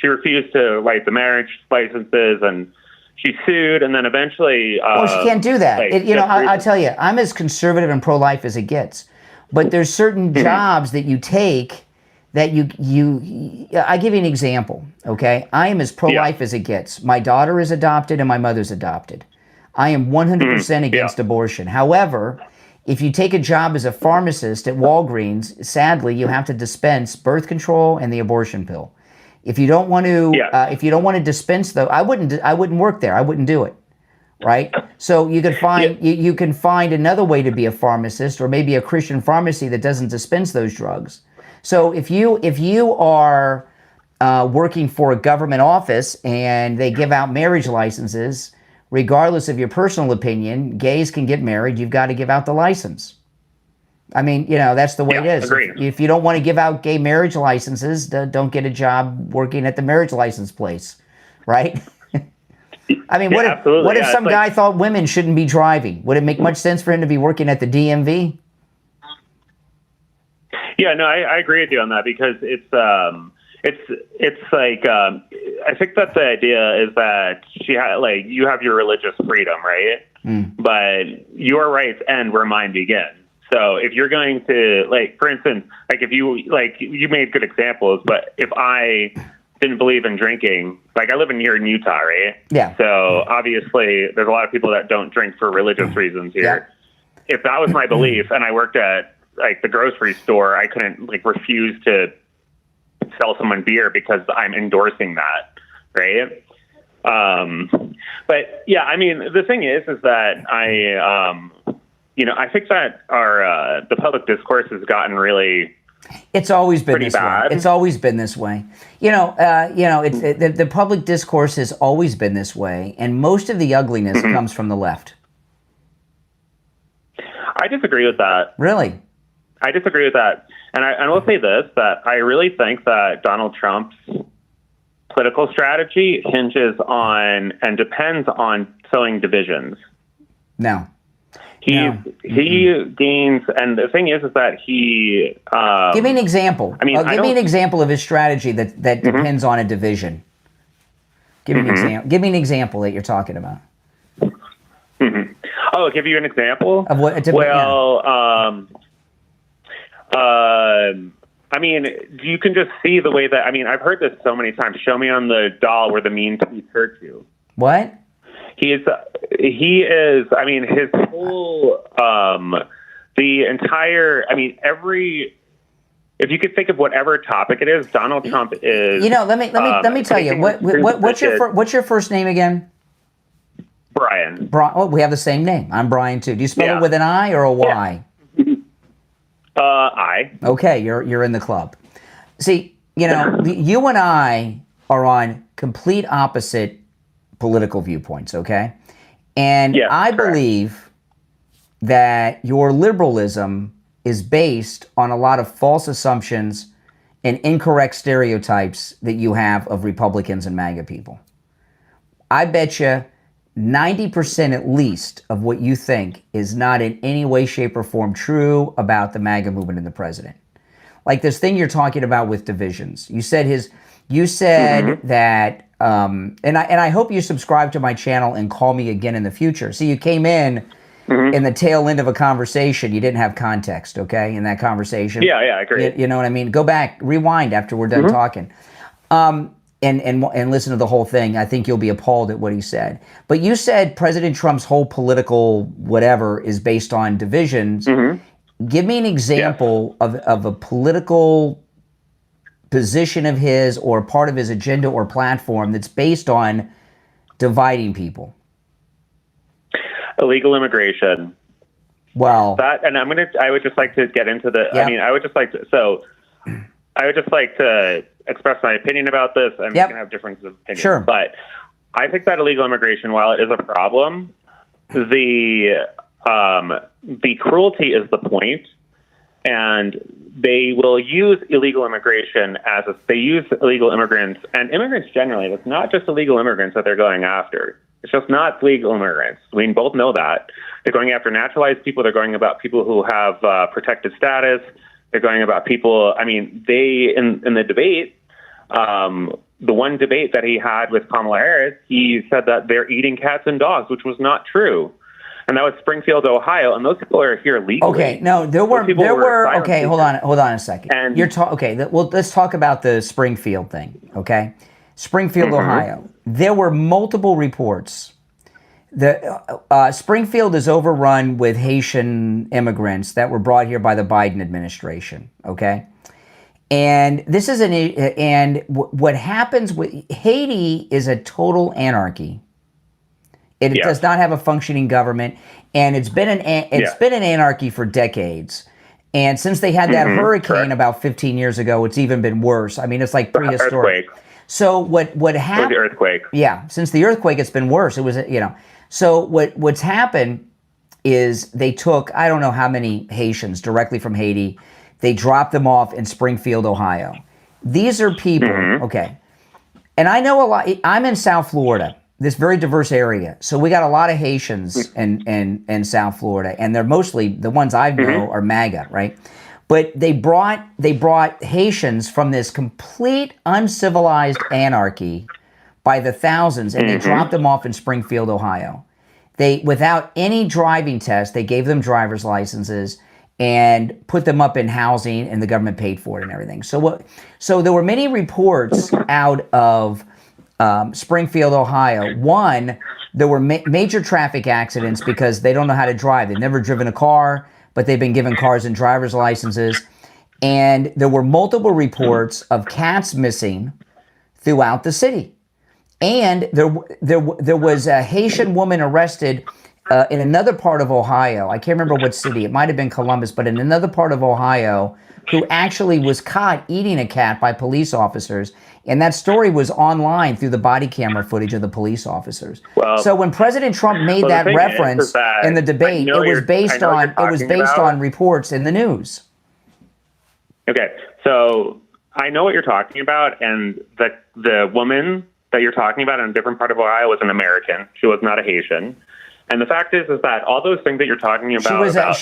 refused to write the marriage licenses, and she sued, and then eventually... well, she can't do that. I'll tell you, I'm as conservative and pro-life as it gets. But there's certain jobs that you take that I give you an example, okay? I am as pro-life as it gets. My daughter is adopted and my mother's adopted. I am 100% against abortion. However, if you take a job as a pharmacist at Walgreens, sadly, you have to dispense birth control and the abortion pill. If you don't want to, dispense though, I wouldn't work there. I wouldn't do it. Right, so you could find you can find another way to be a pharmacist, or maybe a Christian pharmacy that doesn't dispense those drugs. So if you are working for a government office and they give out marriage licenses, regardless of your personal opinion, gays can get married. You've got to give out the license. I mean, that's the way it is. Agreed. If you don't want to give out gay marriage licenses, don't get a job working at the marriage license place, right? I mean, what if some guy thought women shouldn't be driving? Would it make much sense for him to be working at the DMV? Yeah, no, I agree with you on that because it's like I think that the idea is that you have your religious freedom, right? But your rights end where mine begin. So if you're going to for instance, if you made good examples, but if I didn't believe in drinking, I live here in Utah, right? Yeah. So obviously there's a lot of people that don't drink for religious reasons here. Yeah. If that was my belief and I worked at the grocery store, I couldn't refuse to sell someone beer because I'm endorsing that, right? But yeah, I mean, the thing is that I think that the public discourse has gotten really. It's always been pretty this bad. way. It's always been this way. The public discourse has always been this way, and most of the ugliness comes from the left. I disagree with that. Really? I disagree with that. And I will say this, that I really think that Donald Trump's political strategy hinges on and depends on sowing divisions. No. He gains, and the thing is that he... give me an example. Give me an example of his strategy that depends on a division. Give me an example. Give me an example that you're talking about. Oh, I'll give you an example? Of what? I mean, you can just see the way that, I've heard this so many times. Show me on the doll where the mean tweets hurt you. What? He is, his whole, the entire, if you could think of whatever topic it is, Donald Trump is. Let me tell you, what's your first name again? Brian. Oh, we have the same name. I'm Brian too. Do you spell it with an I or a Y? I. Okay, you're in the club. See, you and I are on complete opposite political viewpoints, okay? And I believe that your liberalism is based on a lot of false assumptions and incorrect stereotypes that you have of Republicans and MAGA people. I bet you 90% at least of what you think is not in any way, shape, or form true about the MAGA movement and the president. Like this thing you're talking about with divisions. You said that, and I hope you subscribe to my channel and call me again in the future. See, you came in the tail end of a conversation. You didn't have context, okay, in that conversation. Yeah, I agree. You know what I mean? Go back, rewind after we're done talking. And listen to the whole thing. I think you'll be appalled at what he said. But you said President Trump's whole political whatever is based on divisions. Give me an example of a political position of his or part of his agenda or platform that's based on dividing people. Illegal immigration. Well, I would just like to get into the. I would just like to express my opinion about this, and we can have differences of opinion. Sure. But I think that illegal immigration, while it is a problem, the cruelty is the point, and they will use illegal immigration they use illegal immigrants and immigrants generally. It's not just illegal immigrants that they're going after. It's just not legal immigrants. We both know that. They're going after naturalized people. They're going about people who have protected status. They're going about people. They in the debate, the one debate that he had with Pamela Harris, he said that they're eating cats and dogs, which was not true. And that was Springfield, Ohio, and those people are here legally. Okay, no, there were. Okay, hold on a second. And let's talk about the Springfield thing. Okay, Springfield, Ohio. There were multiple reports. Springfield is overrun with Haitian immigrants that were brought here by the Biden administration. Okay, and this is what happens with Haiti is a total anarchy. It does not have a functioning government, and it's been an anarchy for decades. And since they had that hurricane about 15 years ago, it's even been worse. It's like prehistoric. Earthquake. So what happened? The earthquake. Yeah, since the earthquake, it's been worse. It was So what's happened is they took I don't know how many Haitians directly from Haiti. They dropped them off in Springfield, Ohio. These are people, okay, and I know a lot. I'm in South Florida. This very diverse area. So we got a lot of Haitians in South Florida, and they're mostly, the ones I know are MAGA, right? But they brought Haitians from this complete uncivilized anarchy by the thousands, and they dropped them off in Springfield, Ohio. They, without any driving test, they gave them driver's licenses and put them up in housing, and the government paid for it and everything. So there were many reports out of Springfield, Ohio. One, there were major traffic accidents because they don't know how to drive. They've never driven a car, but they've been given cars and driver's licenses. And there were multiple reports of cats missing throughout the city. And there was a Haitian woman arrested in another part of Ohio. I can't remember what city. It might have been Columbus, but in another part of Ohio, who actually was caught eating a cat by police officers. And that story was online through the body camera footage of the police officers. Well, so when President Trump made that reference in the debate, it was based on reports in the news. Okay, so I know what you're talking about, and the woman that you're talking about in a different part of Ohio was an American. She was not a Haitian. And the fact is that all those things that you're talking about, hold on.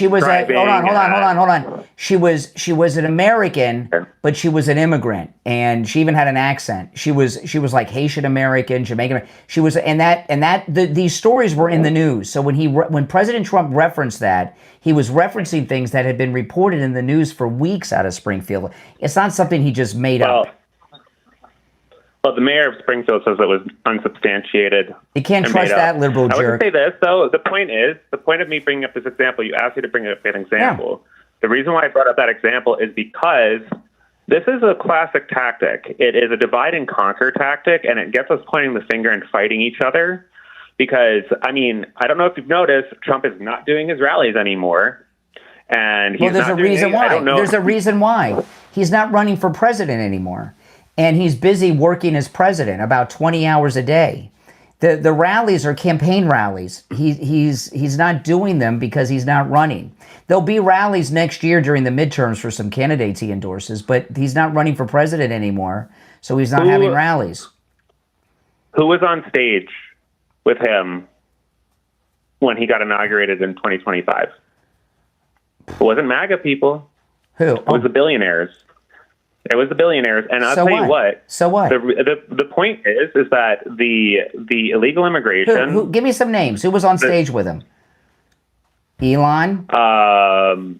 She was an American, but she was an immigrant, and she even had an accent. She was like Haitian American, Jamaican. She was, these stories were in the news. So when President Trump referenced that, he was referencing things that had been reported in the news for weeks out of Springfield. It's not something he just made up. Well, the mayor of Springfield says it was unsubstantiated. You can't trust that liberal jerk. I would say this, though. The point of me bringing up this example, you asked me to bring up an example. Yeah. The reason why I brought up that example is because this is a classic tactic. It is a divide and conquer tactic, and it gets us pointing the finger and fighting each other. Because, I mean, I don't know if you've noticed, Trump is not doing his rallies anymore. And there's a reason why. There's a reason why. He's not running for president anymore. And he's busy working as president about 20 hours a day. The rallies are campaign rallies. He's not doing them because he's not running. There'll be rallies next year during the midterms for some candidates he endorses, but he's not running for president anymore, so he's not having rallies. Who was on stage with him when he got inaugurated in 2025? It wasn't MAGA people. Who? It was the billionaires. It was the billionaires, and I'll tell you what. So what? The point is that the illegal immigration. Who, give me some names. Who was on stage with him? Elon. Mark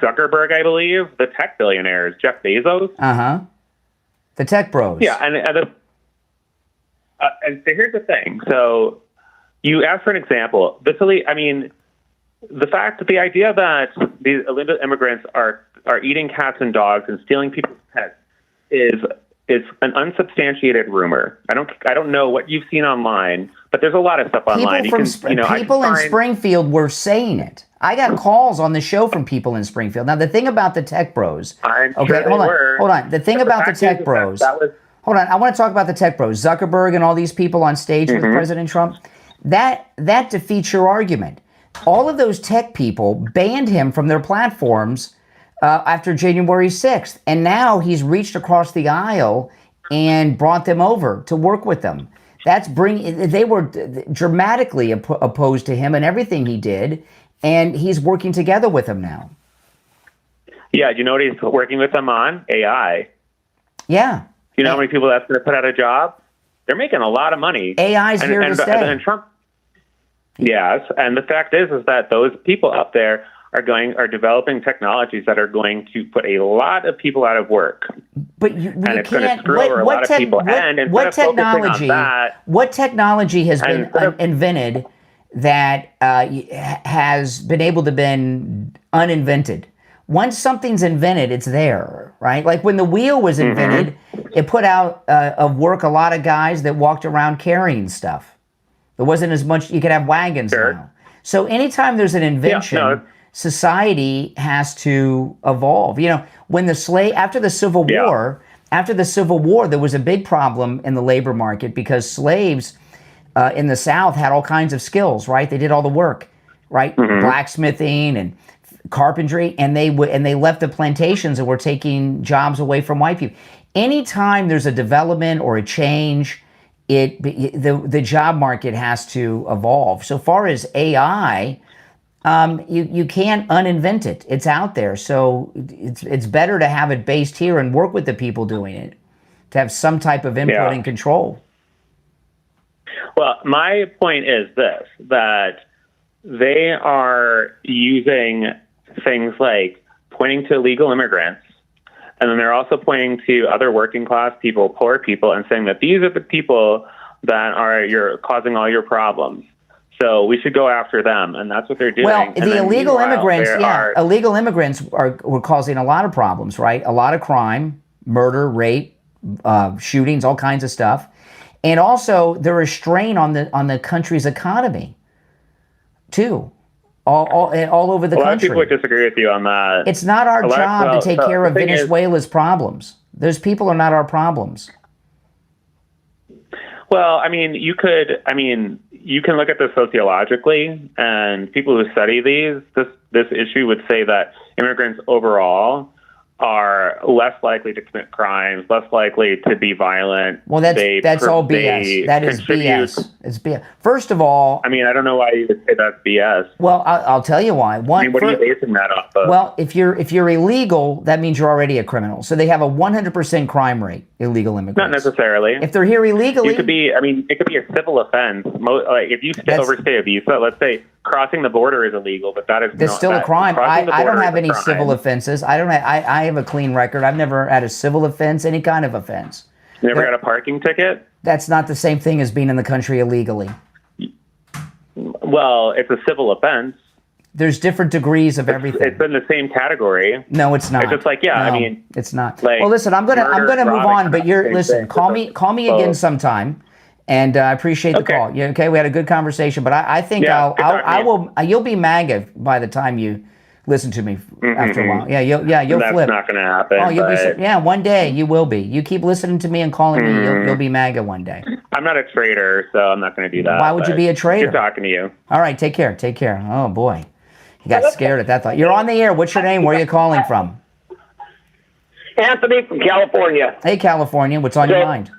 Zuckerberg, I believe. The tech billionaires. Jeff Bezos. The tech bros. Yeah, and so here's the thing. So you asked for an example. The idea that these illegal immigrants are eating cats and dogs and stealing people's pets is an unsubstantiated rumor. I don't know what you've seen online, but there's a lot of stuff online. People in Springfield were saying it. I got calls on the show from people in Springfield. Now the thing about the tech bros. Hold on. The thing about the tech bros. Hold on. I want to talk about the tech bros. Zuckerberg and all these people on stage with President Trump. That defeats your argument. All of those tech people banned him from their platforms after January 6th. And now he's reached across the aisle and brought them over to work with them. They were dramatically opposed to him and everything he did, and he's working together with them now. Yeah, you know what he's working with them on? AI. Yeah. You know how many people that's going to put out a job? They're making a lot of money. AI's here to stay. And Trump. Yes, and the fact is that those people out there are developing technologies that are going to put a lot of people out of work. But it's going to screw over a lot of people. What technology has been invented that has been able to be uninvented? Once something's invented, it's there, right? Like when the wheel was invented, it put out of work a lot of guys that walked around carrying stuff. There wasn't as much. You could have wagons now. So anytime there's an invention, society has to evolve. You know, when after the Civil War, there was a big problem in the labor market because slaves in the South had all kinds of skills, right? They did all the work, right? Blacksmithing and carpentry, and they left the plantations and were taking jobs away from white people. Anytime there's a development or a change, the job market has to evolve. So far as AI, you can't uninvent it. It's out there. So it's better to have it based here and work with the people doing it, to have some type of input and control. Well, my point is this, that they are using things like pointing to illegal immigrants, and then they're also pointing to other working class people, poor people, and saying that these are the people that are causing all your problems. So we should go after them, and that's what they're doing. Well, the illegal immigrants, illegal immigrants were causing a lot of problems, right? A lot of crime, murder, rape, shootings, all kinds of stuff. And also, there is strain on the country's economy, too, all over the country. A lot of people would disagree with you on that. It's not our job to take care of Venezuela's problems. Those people are not our problems. Well, I mean, you can look at this sociologically, and people who study this issue would say that immigrants overall are less likely to commit crimes, less likely to be violent. Well, that's all BS. That is BS. It's BS. First of all, I mean, I don't know why you would say that's BS. Well, I'll tell you why. What are you basing that off of? Well, if you're illegal, that means you're already a criminal. So they have a 100% crime rate, illegal immigrants. Not necessarily. If they're here illegally, it could be a civil offense. Like if you overstay a visa, let's say crossing the border is illegal, but that's still a crime. I don't have any civil offenses. I have a clean record. I've never had a civil offense, any kind of offense. You never got a parking ticket? That's not the same thing as being in the country illegally. Well, it's a civil offense. There's different degrees of everything. It's in the same category. No, it's not. It's just like, it's not. Well, listen, I'm gonna move on, but call me again sometime. And I appreciate the call. Yeah, okay, we had a good conversation, but I think you'll be MAGA by the time you listen to me after a while. You'll flip. That's not going to happen. Oh, you'll be one day you will be. You keep listening to me and calling me, you'll be MAGA one day. I'm not a traitor, so I'm not going to do that. Why would you be a traitor? Good talking to you. All right, take care. Oh boy, you got scared at that thought. You're on the air. What's your name? Where are you calling from? Anthony from California. Hey, California. What's on your mind?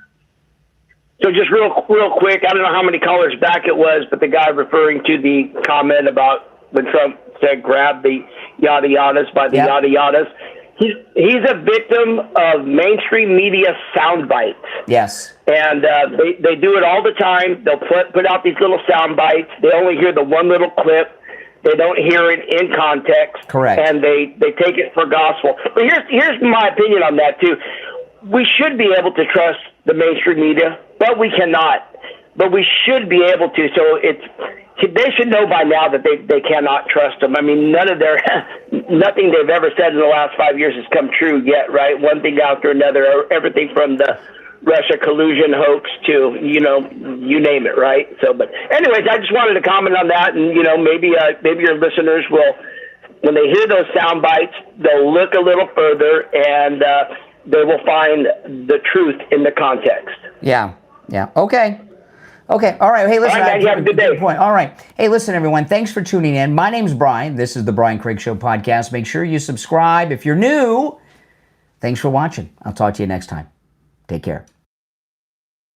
So just real quick, I don't know how many callers back it was, but the guy referring to the comment about when Trump said grab the yada yadas by the yada yadas, he's a victim of mainstream media sound bites. Yes. And they do it all the time. They'll put out these little sound bites. They only hear the one little clip. They don't hear it in context. Correct. And they take it for gospel. But here's my opinion on that, too. We should be able to trust the mainstream media, but we cannot. But we should be able to. So they should know by now that they cannot trust them. I mean, nothing they've ever said in the last 5 years has come true yet, right? One thing after another, everything from the Russia collusion hoax to, you name it, right? So, but anyways, I just wanted to comment on that, and maybe your listeners will, when they hear those sound bites, they'll look a little further and they will find the truth in the context. Yeah. Okay. All right. Hey, listen. All right, have a good day. Point. All right. Hey, listen, everyone. Thanks for tuning in. My name's Brian. This is the Brian Craig Show podcast. Make sure you subscribe if you're new. Thanks for watching. I'll talk to you next time. Take care.